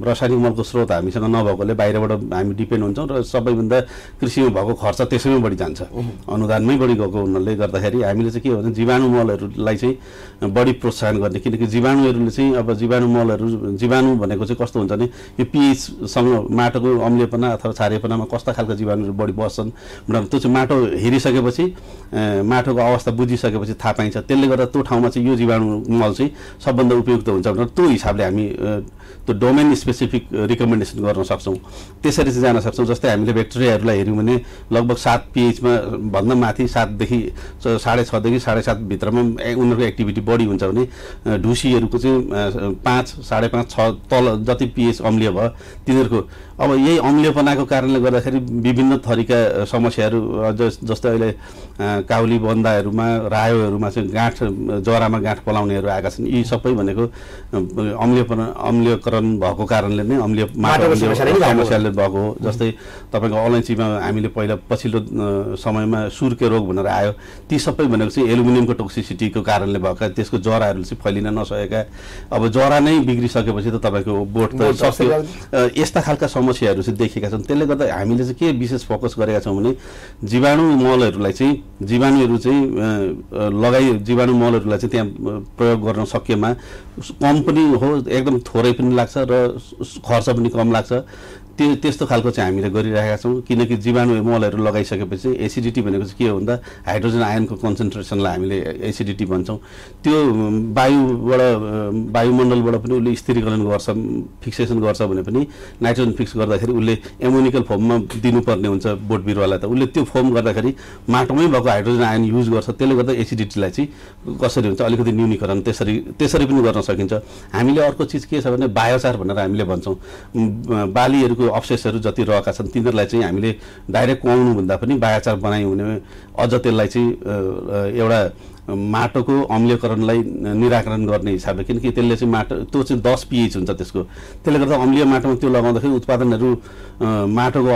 रासायनिक मलको स्रोत हामीसँग नभएकोले बाहिरबाट हामी डिपेन्ड हुन्छौँ र सबैभन्दा कृषिमा भएको खर्च त्यसैमै बढी जान्छ, अनुदानमै बढी गएको हुनाले गर्दाखेरि हामीले चाहिँ के हो भने जीवाणु मलहरूलाई चाहिँ बढी प्रोत्साहन गर्ने। किनकि जीवाणुहरूले चाहिँ अब जीवाणु जीवाणु भनेको चाहिँ कस्तो हुन्छ भने यो pH-सँग माटोको अम्लीयपना अथवा क्षारीयपनामा कस्ता खालको जीवाणुहरू बढी बस्छन् भनेर त्यो चाहिँ माटो हेरिसकेपछि माटोको अवस्था बुझिसकेपछि थाहा पाइन्छ। त्यसले गर्दा त्यो ठाउँमा चाहिँ यो जीवाणु मल चाहिँ सबभन्दा उपयुक्त हुन्छ भनेर त्यो हिसाबले हामी त्यो डोमेन स्पेसिफिक रिकमेन्डेसन गर्न सक्छौँ। त्यसरी चाहिँ जान सक्छौँ। जस्तै हामीले ब्याक्टेरियाहरूलाई हेऱ्यौँ भने लगभग 7 pH-मा भन्दा माथि 7देखि 6.5 देखि 7.5 भित्रमा उनीहरूको एक्टिभिटी बढी हुन्छ भने ढुसीहरूको चाहिँ 5, 5.5, 6 तल जति pH अम्लीय भयो तिनीहरूको अब यही अम्लीयपनाको कारणले गर्दाखेरि विभिन्न थरीका समस्याहरू जस्तै अहिले काउली बन्दाहरूमा रायोहरूमा चाहिँ गाँठ जरामा गाँठ पलाउनेहरू आएका छन्। यी सबै भनेको अम्लीयकरण भएको कारणले नै माटोको समस्याले भएको हो। जस्तै तपाईँको अलैँचीमा हामीले पहिला पछिल्लो समयमा सुर्के रोग भनेर आयो। ती सबै भनेको चाहिँ एल्युमिनियमको टोक्सिसिटीको कारणले भएका त्यसको जराहरू चाहिँ फैलिन नसकेका। अब जरा नै बिग्रिसकेपछि त तपाईँको बोट त सक्यो। यस्ता खालका समस्याहरू चाहिँ देखेका छन्। त्यसले गर्दा हामीले चाहिँ के विशेष फोकस गरेका छौँ भने जीवाणु मलहरूलाई चाहिँ जीवाणु मलहरूलाई चाहिँ त्यहाँ प्रयोग गर्न सकिएमा कम पनि हो, एकदम थोरै पनि लाग्छ र खर्च पनि कम लाग्छ। त्यस्तो खालको चाहिँ हामीले गरिरहेका छौँ। किनकि जीवाणु मलहरू लगाइसकेपछि एसिडिटी भनेको चाहिँ के हो भन्दा हाइड्रोजन आयनको कन्सन्ट्रेसनलाई हामीले एसिडिटी भन्छौँ। त्यो वायुमण्डलबाट पनि उसले स्थिरीकरण गर्छ, फिक्सेसन गर्छ भने पनि नाइट्रोजन फिक्स गर्दाखेरि उसले एमोनिकल फर्ममा दिनुपर्ने हुन्छ बोट बिरुवालाई। त उसले त्यो फर्म गर्दाखेरि माटोमै भएको हाइड्रोजन आयन युज गर्छ। त्यसले गर्दा एसिडिटीलाई चाहिँ कसरी हुन्छ अलिकति न्यूनीकरण त्यसरी पनि गर्न सकिन्छ। हामीले अर्को चिज के छ भने बायोचार भनेर हामीले भन्छौँ। बालीहरूको अवशेषहरू जति रहेका छन् तिनीहरूलाई चाहिँ हामीले डाइरेक्ट कुहाउनु भन्दा पनि बायोचार बनायौँ भने अझ त्यसलाई चाहिँ एउटा माटोको अम्लीयकरणलाई निराकरण गर्ने हिसाबले, किनकि त्यसले चाहिँ त्यो चाहिँ 10 pH हुन्छ त्यसको। त्यसले गर्दा अम्लीय माटोमा त्यो लगाउँदाखेरि उत्पादनहरू माटोको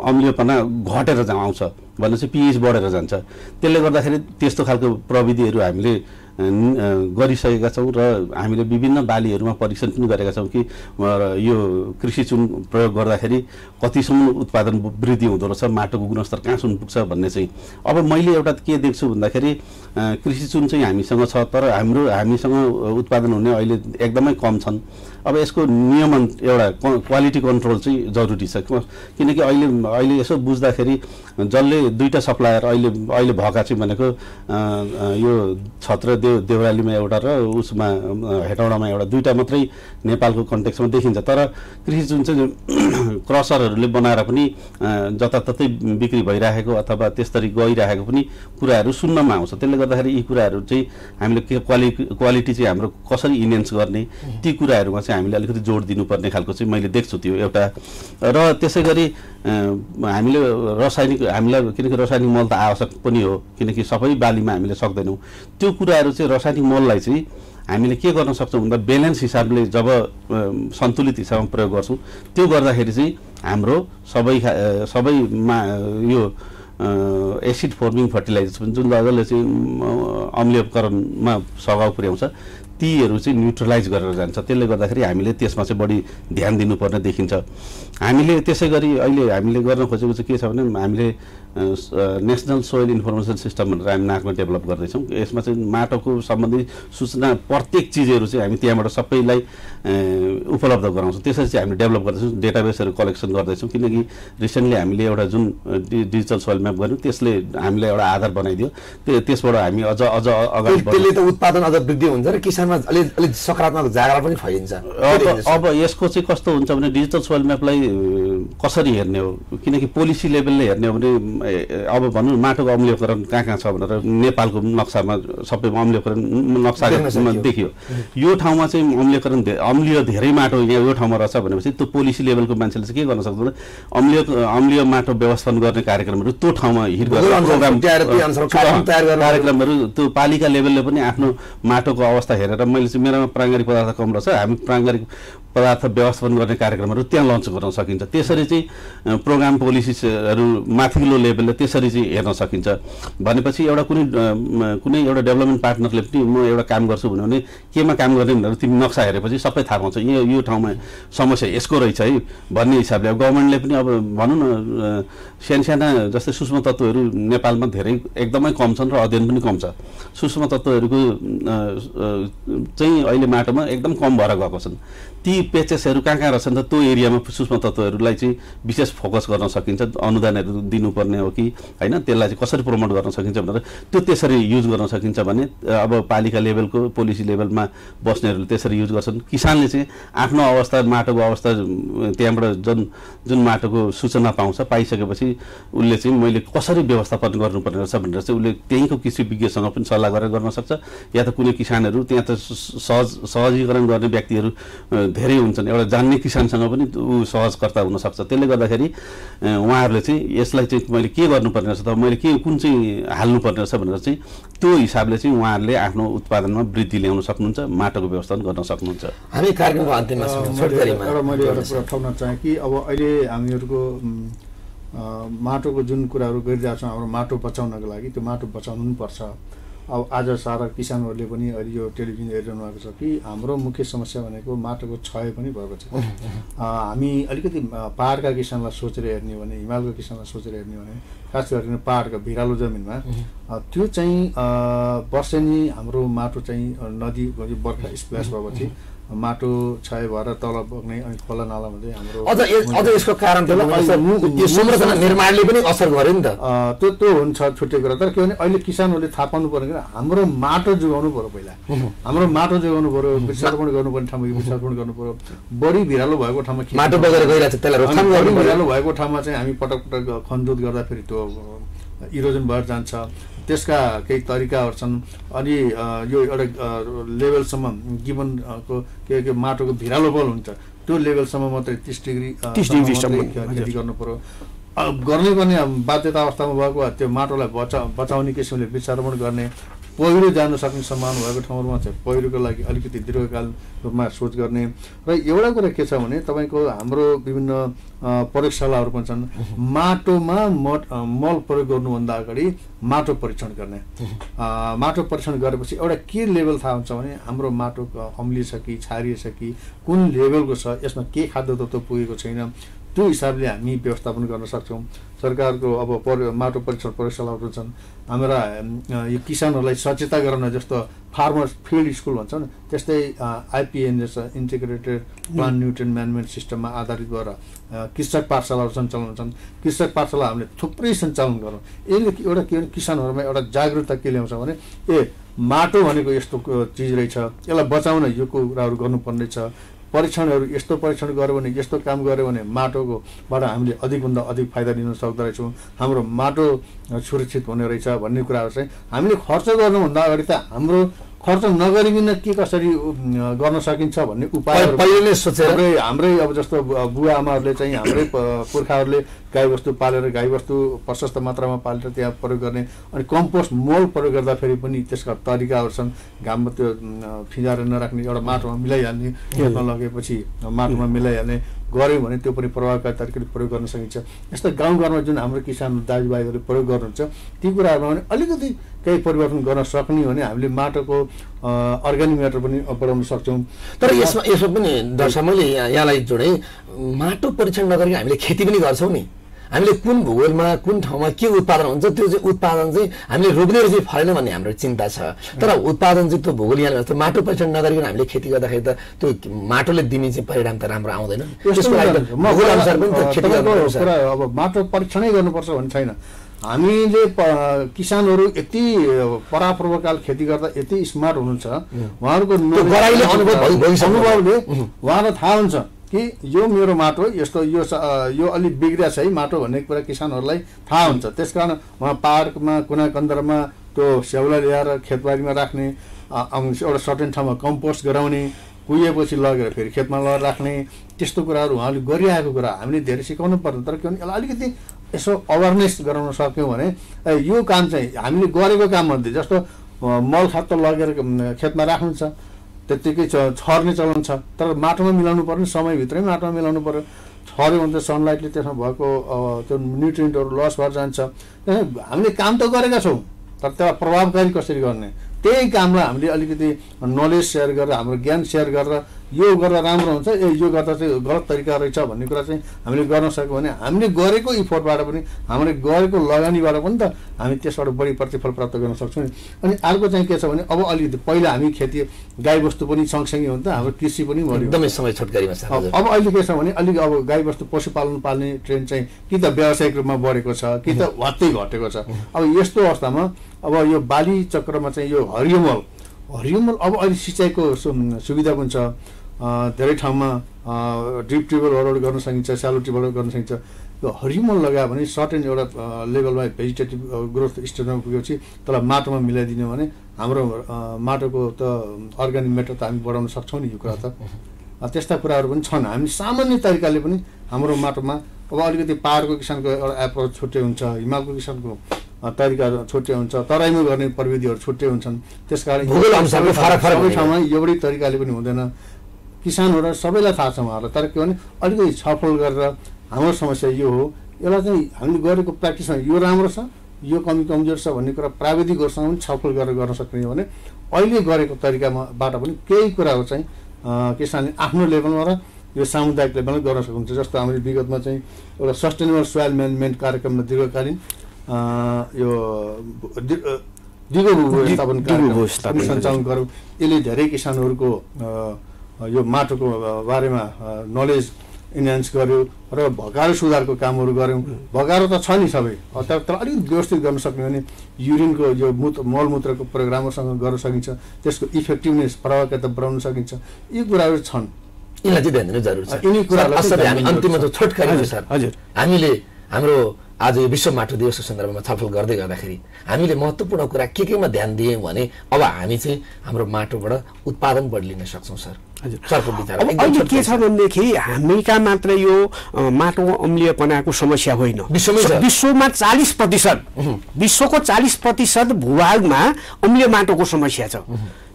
अम्लीयपना घटेर आउँछ भनेपछि pH बढेर जान्छ। त्यसले गर्दाखेरि त्यस्तो खालको प्रविधिहरू हामीले गरिसकेका छौँ र हामीले विभिन्न बालीहरूमा परीक्षण पनि गरेका छौँ कि यो कृषि चुन प्रयोग गर्दाखेरि कतिसम्म उत्पादन वृद्धि हुँदो रहेछ, माटोको गुणस्तर कहाँसम्म पुग्छ भन्ने चाहिँ। अब मैले एउटा के देख्छु भन्दाखेरि कृषि चुन चाहिँ हामीसँग छ, तर हामीसँग उत्पादन हुने अहिले एकदमै कम छन्। अब यसको नियमन एउटा क्वालिटी कन्ट्रोल चाहिँ जरुरी छ। किनकि अहिले यसो बुझ्दाखेरि जसले 2टा सप्लायर अहिले भएका चाहिँ भनेको यो छत्र देउरालीमा एउटा र उसमा हेटौडामा एउटा 2टा मात्रै नेपालको कन्टेक्समा देखिन्छ। तर कृषि जुन चाहिँ क्रसरहरूले बनाएर पनि जताततै बिक्री भइरहेको अथवा त्यसरी गइरहेको पनि कुराहरू सुन्नमा आउँछ। त्यसले गर्दाखेरि यी कुराहरू चाहिँ हामीले के क्वालिटी चाहिँ हाम्रो कसरी इन्हेन्स गर्ने ती कुराहरूमा चाहिँ हामीले अलिकति जोड दिनुपर्ने खालको चाहिँ मैले देख्छु त्यो एउटा। र त्यसै गरी हामीलाई किनकि रासायनिक मल त आवश्यक पनि हो, किनकि सबै बालीमा हामीले सक्दैनौँ। त्यो कुराहरू चाहिँ रासायनिक मललाई चाहिँ हामीले के गर्न सक्छौँ भन्दा ब्यालेन्स हिसाबले जब सन्तुलित हिसाबमा प्रयोग गर्छौँ त्यो गर्दाखेरि चाहिँ हाम्रो सबैमा यो एसिड फर्मिङ फर्टिलाइजर्स जुन जसले चाहिँ अम्लीयकरणमा सघाउ पुर्याउँछ तीहरू चाहिँ न्युट्रलाइज गरेर जान्छ। त्यसले गर्दाखेरि हामीले त्यसमा चाहिँ बढी ध्यान दिनुपर्ने देखिन्छ। हामीले त्यसै गरी अहिले हामीले गर्न खोजेको चाहिँ के छ भने हामीले नेसनल सोइल इन्फर्मेसन सिस्टम भनेर हामी नाकमा डेभलप गर्दैछौँ। यसमा चाहिँ माटोको सम्बन्धी सूचना प्रत्येक चिजहरू चाहिँ हामी त्यहाँबाट सबैलाई उपलब्ध गराउँछौँ। त्यसरी चाहिँ हामीले डेभलप गर्दैछौँ, डेटाबेसहरू कलेक्सन गर्दैछौँ। किनकि रिसेन्टली हामीले एउटा जुन डिजिटल सोइल म्याप गर्यौँ त्यसले हामीलाई एउटा आधार बनाइदियो। त्यसबाट हामी अझ अगाडि त्यसले त उत्पादन अझ वृद्धि हुन्छ र किसानमा अलि सकारात्मक जागरा पनि फैलिन्छ। अब यसको चाहिँ कस्तो हुन्छ भने डिजिटल सोइल म्यापलाई कसरी हेर्ने हो, किनकि पोलिसी लेभलले हेर्ने हो भने अब भनौँ माटोको अम्लीयकरण कहाँ छ भनेर नेपालको नक्सामा सबै अम्लीयकरण नक्सामा देखियो। यो ठाउँमा चाहिँ अम्लीय धेरै माटो यहाँ यो ठाउँमा रहेछ भनेपछि त्यो पोलिसी लेभलको मान्छेले चाहिँ के गर्न सक्छ भने अम्लीय माटो व्यवस्थापन गर्ने कार्यक्रमहरू त्यो ठाउँमा हिट गर्ने कार्यक्रमहरू त्यो पालिका लेभलले पनि आफ्नो माटोको अवस्था हेरेर मैले चाहिँ मेरोमा प्राङ्गारिक पदार्थ कम रहेछ, हामी प्राङ्गारिक पदार्थ व्यवस्थापन गर्ने कार्यक्रमहरू त्यहाँ लन्च गर्न सकिन्छ। त्यसरी चाहिँ प्रोग्राम पोलिसिसहरू माथिल्लो लेभलले त्यसरी चाहिँ हेर्न सकिन्छ। भनेपछि एउटा कुनै एउटा डेभलपमेन्ट पार्टनरले पनि म एउटा काम गर्छु भने केमा काम गर्ने भनेर तिमी नक्सा हेरेपछि सबै थाहा पाउँछ यो ठाउँमा समस्या यसको रहेछ है भन्ने हिसाबले। अब गभर्मेन्टले पनि अब भनौँ न साना जस्तै सूक्ष्म तत्त्वहरू नेपालमा धेरै एकदमै कम छन् र अध्ययन पनि कम छ। सूक्ष्म तत्त्वहरूको चाहिँ अहिले माटोमा एकदम कम भएर गएको छन्। ती पेचेसहरू कहाँ कहाँ रहेछन् त त्यो एरियामा सूक्ष्म तत्त्वहरूलाई चाहिँ विशेष फोकस गर्न सकिन्छ, अनुदानहरू दिनुपर्ने हो कि होइन, त्यसलाई चाहिँ कसरी प्रमोट गर्न सकिन्छ भनेर त्यो त्यसरी युज गर्न सकिन्छ भने अब पालिका लेभलको पोलिसी लेभलमा बस्नेहरूले त्यसरी युज गर्छन्। किसानले चाहिँ आफ्नो अवस्था माटोको अवस्था त्यहाँबाट जुन माटोको सूचना पाउँछ, पाइसकेपछि उसले चाहिँ मैले कसरी व्यवस्थापन गर्नुपर्ने रहेछ भनेर चाहिँ उसले त्यहीँको कृषि विज्ञसँग पनि सल्लाह गरेर गर्न सक्छ, या त कुनै किसानहरू त्यहाँ त सहजीकरण गर्ने व्यक्तिहरू धेरै हुन्छन्, एउटा जान्ने किसानसँग पनि ऊ सहजकर्ता हुनसक्छ। त्यसले गर्दाखेरि उहाँहरूले चाहिँ यसलाई चाहिँ मैले के गर्नुपर्ने रहेछ त, मैले के कुन चाहिँ हाल्नुपर्ने रहेछ भनेर चाहिँ त्यो हिसाबले चाहिँ उहाँहरूले आफ्नो उत्पादनमा वृद्धि ल्याउन सक्नुहुन्छ, माटोको व्यवस्थापन गर्न सक्नुहुन्छ। हामी कार्यक्रमको अन्तिममा एउटा मैले एउटा कुरा उठाउन चाहेँ कि अब अहिले हामीहरूको माटोको जुन कुराहरू गरिरहेको छौँ, हाम्रो माटो बचाउनको लागि त्यो माटो बचाउनु पनि पर्छ। अब आज सारा किसानहरूले पनि अहिले यो टेलिभिजन हेरिरहनु भएको छ कि हाम्रो मुख्य समस्या भनेको माटोको क्षय पनि भएको छ। हामी अलिकति पहाडका किसानलाई सोचेर हेर्ने भने, हिमालको किसानलाई सोचेर हेर्ने भने, खास गरेर पहाडको भिरालो जमिनमा त्यो चाहिँ वर्षेनी हाम्रो माटो चाहिँ नदी बर्खा स्प्ल्यास भएपछि माटो क्षय भएर तल बग्ने अनि खोला नाला हुँदै हाम्रो अझ यसको कारण यो संरचना निर्माणले पनि असर गर्यो नि त। त्यो हुन्छ छुट्टै कुरा। तर के भने अहिले किसानहरूले थाहा पाउनु पर्ने कुरा हाम्रो माटो जोगाउनु पर्यो। पहिला हाम्रो माटो जोगाउनु पर्यो, वृक्षारोपण गर्नुपर्ने ठाउँमा वृक्षारोपण गर्नु पर्यो। बढी भिरालो भएको ठाउँमा माटो बगेर गइरहेको छ, त्यसलाई रोकथाम गर्नु पर्यो। भिरालो भएको ठाउँमा चाहिँ हामी पटक पटक खनजोत गर्दाखेरि त्यो इरोजन भएर जान्छ। त्यसका केही तरिकाहरू छन्। अनि यो एउटा लेभलसम्म गिभनको के माटोको भिरालो बल हुन्छ त्यो लेभलसम्म मात्रै 30 डिग्री खेती गर्नु पर्यो। गर्नै पर्ने बाध्यता अवस्थामा भएको त्यो माटोलाई बचाउने किसिमले वृक्षारोपण गर्ने, पहिरो जान सक्ने सम्भावना भएको ठाउँहरूमा चाहिँ पहिरोको लागि अलिकति दीर्घकाल रूपमा सोच गर्ने। र एउटा कुरा के छ भने तपाईँको हाम्रो विभिन्न प्रयोगशालाहरू पनि छन्। माटोमा मल प्रयोग गर्नुभन्दा अगाडि माटो परीक्षण गर्ने। माटो परीक्षण गरेपछि एउटा के लेभल थाहा हुन्छ भने हाम्रो माटो अम्लिए छ कि क्षारीय छ कि कुन लेभलको छ, यसमा के खाद्य तत्त्व पुगेको छैन, त्यो हिसाबले हामी व्यवस्थापन गर्न सक्छौँ। सरकारको अब माटो परीक्षण प्रयोगशालाहरू छन्। हाम्रा यो किसानहरूलाई सचेतना गराउन जस्तो फार्मर्स फिल्ड स्कुल भन्छ नि, त्यस्तै आइपिएनएस इन्टिग्रेटेड प्लान्ट न्युट्रिएन्ट म्यानेजमेन्ट सिस्टममा आधारित भएर कृषक पाठशालाहरू सञ्चालन छन्। कृषक पाठशाला हामीले थुप्रै सञ्चालन गरौँ। यसले एउटा के भने किसानहरूमा एउटा जागरुकता के ल्याउँछ भने माटो भनेको यस्तो चिज रहेछ, यसलाई बचाउन यो कुराहरू गर्नुपर्ने छ। परीक्षणहरू यस्तो परीक्षण गऱ्यो भने, यस्तो काम गऱ्यो भने माटोकोबाट हामीले अधिकभन्दा अधिक फाइदा लिन सक्दो रहेछौँ, हाम्रो माटो सुरक्षित हुने रहेछ भन्ने कुराहरू चाहिँ हामीले खर्च गर्नुभन्दा अगाडि त हाम्रो खर्च नगरिकन के कसरी गर्न सकिन्छ भन्ने उपायहरू पहिले सोचेर हाम्रै अब जस्तो बुवा आमाहरूले चाहिँ हाम्रै पुर्खाहरूले गाईबस्तु पालेर गाईबस्तु प्रशस्त मात्रामा पालेर त्यहाँ प्रयोग गर्ने। अनि कम्पोस्ट मल प्रयोग गर्दाखेरि पनि त्यसका तरिकाहरू छन्। घाममा त्यो फिजाएर नराख्ने, एउटा माटोमा मिलाइहाल्ने, खेतमा लगेपछि माटोमा मिलाइहाल्ने गऱ्यो भने त्यो पनि प्रभावकारी तरिकाले प्रयोग गर्न सकिन्छ। यस्तो गाउँघरमा जुन हाम्रो किसान दाजुभाइहरूले प्रयोग गर्नुहुन्छ ती कुराहरूमा भने अलिकति केही परिवर्तन गर्न सक्ने भने हामीले माटोको अर्ग्यानिक म्याटर पनि बढाउन सक्छौँ। तर यसमा पनि दर्शक मैले यहाँलाई जोडेँ, माटो परीक्षण नगरी हामीले खेती पनि गर्छौँ नि। हामीले कुन भूगोलमा कुन ठाउँमा के उत्पादन हुन्छ त्यो चाहिँ उत्पादन चाहिँ हामीले रोप्ने चाहिँ फलेन भन्ने हाम्रो चिन्ता छ। तर उत्पादन चाहिँ त्यो भूगोल यहाँ जस्तो माटो परीक्षण नगरिकन हामीले खेती गर्दाखेरि त त्यो माटोले दिने चाहिँ परिणाम त राम्रो आउँदैन। त्यसको लागि भूगोल अनुसार पनि खेती गर्नुपर्छ। अब माटो परीक्षणै गर्नुपर्छ भन्ने छैन। हामीले किसानहरू यति परापूर्वकाल खेती गर्दा यति स्मार्ट हुनुहुन्छ, उहाँहरूको अनुभवले उहाँलाई थाहा हुन्छ कि यो मेरो माटो यस्तो यो अलिक बिग्रिया छ है माटो भन्ने कुरा किसानहरूलाई थाहा हुन्छ। त्यसकारण उहाँ पाहाडमा कुना कन्दरमा त्यो स्याउला ल्याएर खेतबारीमा राख्ने, एउटा सर्टेन ठाउँमा कम्पोस्ट गराउने, कुहिएपछि लगेर फेरि खेतमा लगेर राख्ने, त्यस्तो कुराहरू उहाँले गरिआएको कुरा हामीले धेरै सिकाउनु पर्दैन। तर के भने यसलाई अलिकति यसो अवेरनेस गराउन सक्यौँ भने यो काम चाहिँ हामीले गरेको काममध्ये जस्तो मल खाद त लगेर खेतमा राख्नु छ, त्यत्तिकै छर्ने चलन छ। तर माटोमा मिलाउनु पर्ने, समयभित्रै माटोमा मिलाउनु पर्यो। छर्यो भने त सनलाइटले त्यसमा भएको त्यो न्युट्रिएन्टहरू लस भएर जान्छ। हामीले काम त गरेका छौँ, तर त्यसलाई प्रभावकारी कसरी गर्ने त्यही कामलाई हामीले अलिकति नलेज सेयर गरेर, हाम्रो ज्ञान सेयर गरेर यो गर्दा राम्रो हुन्छ यो गर्दा चाहिँ गलत तरिका रहेछ भन्ने कुरा चाहिँ हामीले गर्न सक्यौँ भने हामीले गरेको इफोर्टबाट पनि हामीले गरेको लगानीबाट पनि त हामी त्यसबाट बढी प्रतिफल प्राप्त गर्न सक्छौँ नि। अनि अर्को चाहिँ के छ भने अब अलिकति पहिला हामी खेती गाईबस्तु पनि सँगसँगै हो नि त, हाम्रो कृषि पनि बढ्यो। एकदमै समय छोटकरीमा छ। अब अहिले के छ भने अलिक अब गाईबस्तु पशुपालन पाल्ने ट्रेन्ड चाहिँ कि त व्यावसायिक रूपमा बढेको छ कि त वात्तै घटेको छ। अब यस्तो अवस्थामा अब यो बाली चक्रमा चाहिँ यो हरियोमल अब अहिले सिँचाइको सुविधा पनि छ, धेरै ठाउँमा ड्रिप ट्युबवेलहरू गर्न सकिन्छ, स्यालो ट्युबवेल गर्न सकिन्छ। यो हरियोमल लगायो भने सर्टेन एउटा लेभलमा भेजिटेटिभ ग्रोथ स्टेजमा पुगेपछि त्यसलाई माटोमा मिलाइदिने भने हाम्रो माटोको त अर्ग्यानिक म्याटर त हामी बढाउन सक्छौँ नि। यो कुरा त त्यस्ता कुराहरू पनि छन्। हामी सामान्य तरिकाले पनि हाम्रो माटोमा अब अलिकति पाहाडको किसानको एउटा एप्रोच छुट्टै हुन्छ, हिमालको किसानको तरिका छुट्टै हुन्छ, तराईमा गर्ने प्रविधिहरू छुट्टै हुन्छन्। त्यस कारण सबै ठाउँमा एउटै तरिकाले पनि हुँदैन। किसानहरू सबैलाई थाहा छ उहाँहरूलाई, तर के भने अलिकति छलफल गरेर हाम्रो समस्या यो हो, यसलाई चाहिँ हामीले गरेको प्र्याक्टिसमा यो राम्रो छ, यो कमजोर छ भन्ने कुरा प्राविधिकहरूसँग पनि छलफल गरेर गर्न सक्ने हो भने अहिले गरेको तरिकाबाट पनि केही कुराहरू चाहिँ किसानले आफ्नो लेभलमा र यो सामुदायिक लेभलमा गर्न सक्नुहुन्छ। जस्तो हामीले विगतमा चाहिँ एउटा सस्टेनेबल सोइल म्यानेजमेन्ट कार्यक्रममा दीर्घकालीन यो दिगो भू सञ्चालन गरौँ। यसले धेरै किसानहरूको यो माटोको बारेमा नलेज इन्हान्स गर्यो र भगारो सुधारको कामहरू गऱ्यौँ। भगारो त छ नि सबै, तर अलिक व्यवस्थित गर्न सक्ने भने युरिनको यो मलमूत्रको प्रोग्रामहरूसँग गर्न सकिन्छ, त्यसको इफेक्टिभनेस प्रभावकारिता बढाउन सकिन्छ। यी कुराहरू छन्, यिनलाई चाहिँ ध्यान दिनु जरुरी छ। यिनी कुराहरूलाई हामी अन्तिममा त छोटकरी सर हजुर हामीले हाम्रो आज यो विश्व माटो दिवसको सन्दर्भमा छलफल गर्दै गर्दाखेरि हामीले महत्त्वपूर्ण कुरा केमा ध्यान दियौँ भने अब हामी चाहिँ हाम्रो माटोबाट उत्पादन बढी लिन सक्छौँ सर। हजुर सरको विचार अहिले के छ भनेदेखि हामी कहाँ मात्र यो माटोको अम्लीयपनाको समस्या होइन, विश्वमा 40% विश्वको 40% भूभागमा अम्लीय माटोको समस्या छ।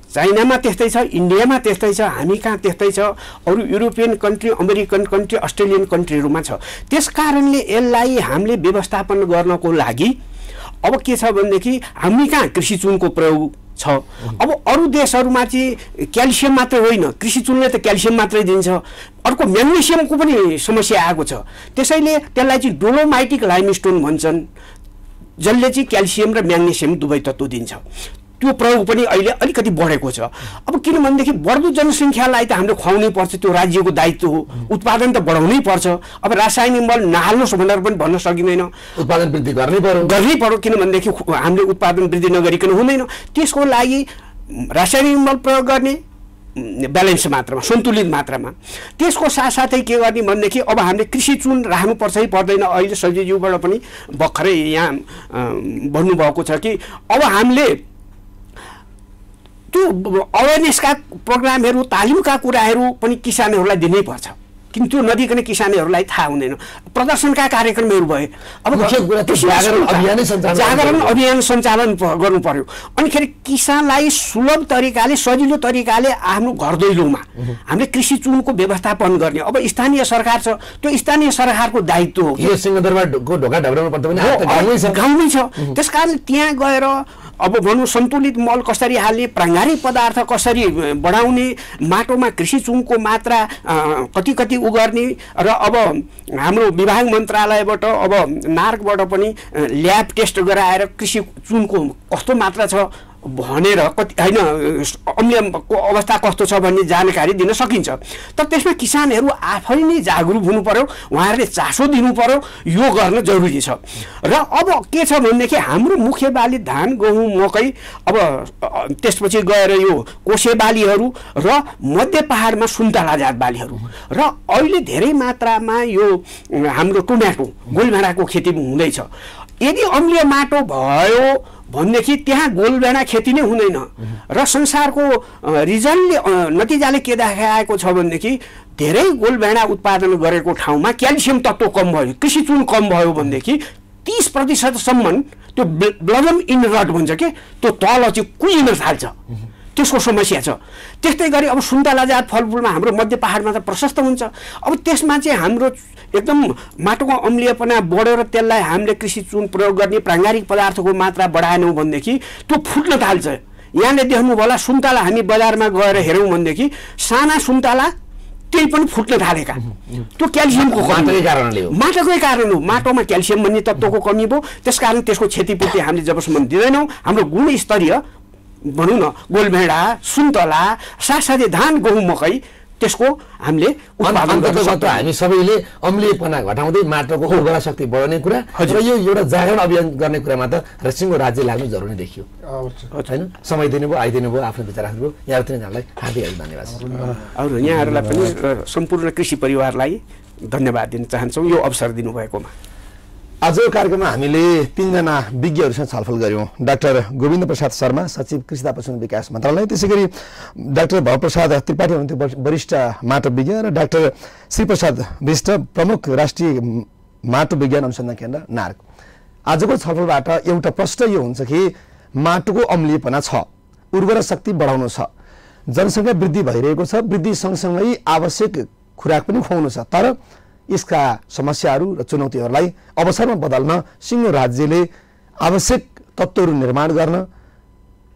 चाइनामा त्यस्तै छ, इन्डियामा त्यस्तै छ, हामी कहाँ त्यस्तै छ, अरू European country, American country, Australian कन्ट्रीहरूमा छ। त्यस कारणले यसलाई हामीले व्यवस्थापन गर्नको लागि अब के छ भनेदेखि हामी कहाँ कृषि चुनको प्रयोग छ। अब अरू देशहरूमा चाहिँ क्याल्सियम मात्रै होइन, कृषि चुनले त क्याल्सियम मात्रै दिन्छ, अर्को म्याग्नेसियमको पनि समस्या आएको छ। त्यसैले त्यसलाई चाहिँ डोलोमाइटिक लाइमस्टोन भन्छन्, जसले चाहिँ क्याल्सियम र म्याग्नेसियम दुवै तत्त्व दिन्छ। त्यो प्रयोग पनि अहिले अलिकति बढेको छ। अब किनभनेदेखि बढ्दो जनसङ्ख्यालाई त हामीले खुवाउनै पर्छ, त्यो राज्यको दायित्व हो, उत्पादन त बढाउनै पर्छ। अब रासायनिक मल नहाल्नुहोस् भनेर पनि भन्न सकिँदैन, उत्पादन वृद्धि गर्नै पर्यो, किनभनेदेखि हामीले उत्पादन वृद्धि नगरिकन हुँदैन। त्यसको लागि रासायनिक मल प्रयोग गर्ने ब्यालेन्स मात्रामा, सन्तुलित मात्रामा। त्यसको साथसाथै के गर्ने भनेदेखि अब हामीले कृषि चुन राख्नुपर्छ है पर्दैन। अहिले सब्जीज्यूबाट पनि भर्खरै यहाँ भन्नुभएको छ कि अब हामीले त्यो अवेरनेसका प्रोग्रामहरू, तालिमका कुराहरू पनि किसानहरूलाई दिनै पर्छ, किन त्यो नदिकन किसानहरूलाई थाहा हुँदैन। प्रदर्शनका कार्यक्रमहरू भए, अब जागरण अभियान सञ्चालन गर्नु पर्यो। अनिखेरि किसानलाई सुलभ तरिकाले, सजिलो तरिकाले आफ्नो घर दैलोमा हामीले कृषि चुनको व्यवस्थापन गर्ने अब स्थानीय सरकार छ, त्यो स्थानीय सरकारको दायित्व हो। यो सिंहदरबारको ढोका ढाब्राउनु पर्छ भने गाउँमै छ। त्यस कारण त्यहाँ गएर अब भनौँ सन्तुलित मल कसरी हाल्ने, प्राङ्गारिक पदार्थ कसरी बढाउने, माटोमा कृषि चुनको मात्रा कति गर्ने र अब हाम्रो विभाग मन्त्रालयबाट अब नार्कबाट पनि ल्याब टेस्ट गराएर कृषि चुनको कस्तो मात्रा छ भनेर कति होइन अम्लीयको अवस्था कस्तो छ भन्ने जानकारी दिन सकिन्छ। तर त्यसमा किसानहरू आफै नै जागरुक हुनु पर्यो, उहाँहरूले चासो दिनु पर्यो, यो गर्न जरुरी छ। र अब के छ भनेदेखि हाम्रो मुख्य बाली धान, गहुँ, मकै, अब त्यसपछि गएर यो कोसे बालीहरू र मध्य पहाडमा सुन्तला जात बालीहरू र अहिले धेरै मात्रामा यो हाम्रो टोम्याटो, गोलभेडाको खेती हुँदैछ। यदि अम्लीय माटो भयो भनेदेखि त्यहाँ गोलभेडा खेती नै हुँदैन र संसारको रिजल्टले नतिजाले के देखाएको छ भनेदेखि धेरै गोलभेडा उत्पादन गरेको ठाउँमा क्याल्सियम तत्त्व कम भयो, कृषि चुन कम भयो भनेदेखि 30%सम्म त्यो ब्लडम इन रट भन्छ कि त्यो तल चाहिँ कुहिन थाल्छ, त्यसको समस्या छ। त्यस्तै गरी अब सुन्तला जात फलफुलमा हाम्रो मध्य पहाडमा त प्रशस्त हुन्छ। अब त्यसमा चाहिँ हाम्रो एकदम माटोको अम्लीयपना बढेर त्यसलाई हामीले कृषि चुन प्रयोग गर्ने प्राङ्गारिक पदार्थको मात्रा बढाएनौँ भनेदेखि त्यो फुट्न थाल्छ। यहाँले देख्नुभयो होला सुन्तला हामी बजारमा गएर हेरौँ भनेदेखि साना सुन्तला त्यही पनि फुट्न थालेका, त्यो क्याल्सियमको माटोकै कारण हो। माटोमा क्याल्सियम भन्ने तत्त्वको कमी भयो, त्यसकारण त्यसको क्षतिपूर्ति हामीले जबसम्म दिँदैनौँ हाम्रो गुणस्तरीय भनौँ न गोलभेडा सुन्तला साथसाथै धान गहुँ मकै त्यसको हामीले हामी सबैले अम्लीयपना घटाउँदै माटोको उर्वरा शक्ति बढाउने कुरा र यो एउटा जागरण अभियान गर्ने कुरामा त रेसिङको राज्य लाग्नु जरुरी देखियो हैन। समय दिनुभयो, आइदिनु भयो, आफ्नो विचार राख्नुभयो। यहाँहरूलाई हार्दिक धन्यवाद। अरू यहाँहरूलाई पनि सम्पूर्ण कृषि परिवारलाई धन्यवाद दिन चाहन्छौँ यो अवसर दिनुभएकोमा। आजको कार्यक्रममा हामीले 3 जना विज्ञहरूसँग छलफल गर्यौं। डाक्टर गोविन्द प्रसाद शर्मा, सचिव कृषि तथा पशुधन विकास मन्त्रालय, त्यसैगरी डाक्टर भवप्रसाद त्रिपाठी हुनुहुन्थ्यो वरिष्ठ माटो विज्ञ, र डाक्टर श्रीप्रसाद विष्ट प्रमुख राष्ट्रिय माटो विज्ञान अनुसन्धान केन्द्र नार्क। आजको छलफलबाट एउटा प्रश्न यो हुन्छ कि माटोको अम्लीयपना छ, उर्वरा शक्ति बढाउनु छ, जनसङ्ख्या वृद्धि भइरहेको छ, वृद्धि सँगसँगै आवश्यक खुराक पनि खुवाउनु छ, तर यसका समस्याहरू र चुनौतीहरूलाई अवसरमा बदल्न सिङ्गो राज्यले आवश्यक तत्त्वहरू निर्माण गर्न,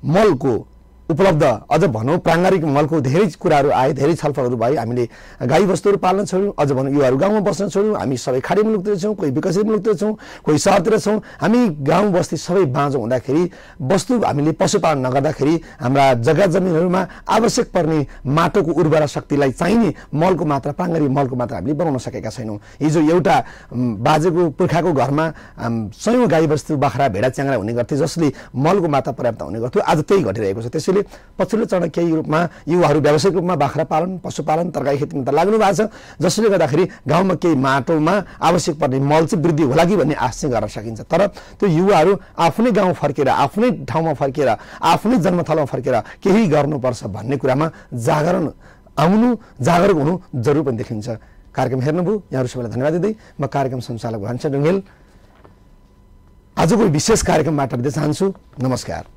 मलको उपलब्ध अझ भनौँ प्राङ्गारिक मलको धेरै कुराहरू आए, धेरै छलफलहरू भए। हामीले गाई बस्तुहरू पाल्न छोड्यौँ, अझ भनौँ युवाहरू गाउँमा बस्न छोड्यौँ। हामी सबै खाडी मुलुकतिर छौँ, कोही विकसित मुलुकतिर छौँ, कोही सहरतिर छौँ। हामी गाउँ बस्ती सबै बाँझो हुँदाखेरि वस्तु हामीले पशुपालन नगर्दाखेरि हाम्रा जग्गा जमिनहरूमा आवश्यक पर्ने माटोको उर्वरा शक्तिलाई चाहिने मलको मात्रा, प्राङ्गारिक मलको मात्रा हामीले बनाउन सकेका छैनौँ। हिजो एउटा बाजेको पुर्खाको घरमा सयौँ गाई बस्तु बाख्रा भेडा च्याङ्ग्रा हुने गर्थे जसले मलको मात्रा पर्याप्त हुने गर्थ्यो, आज त्यही घटिरहेको छ। त्यसैले पछिल्लो चरण केही रूपमा युवाहरू व्यावसायिक रूपमा बाख्रा पालन, पशुपालन, तरकारी खेतीमा त लाग्नु भएको छ, जसले गर्दाखेरि गाउँमा केही माटोमा आवश्यक पर्ने मल चाहिँ वृद्धि होला कि भन्ने आश चाहिँ गर्न सकिन्छ। तर त्यो युवाहरू आफ्नै गाउँ फर्केर, आफ्नै ठाउँमा फर्केर, आफ्नै जन्मथलोमा फर्केर केही गर्नुपर्छ भन्ने कुरामा जागरण आउनु, जागरुक हुनु जरुर पनि देखिन्छ। कार्यक्रम हेर्नुभयो, यहाँहरू सबैलाई धन्यवाद दिँदै म कार्यक्रम सञ्चालक घनश्याम ढुङ्गेल आजको विशेष कार्यक्रमबाट बिदा चाहन्छु। नमस्कार।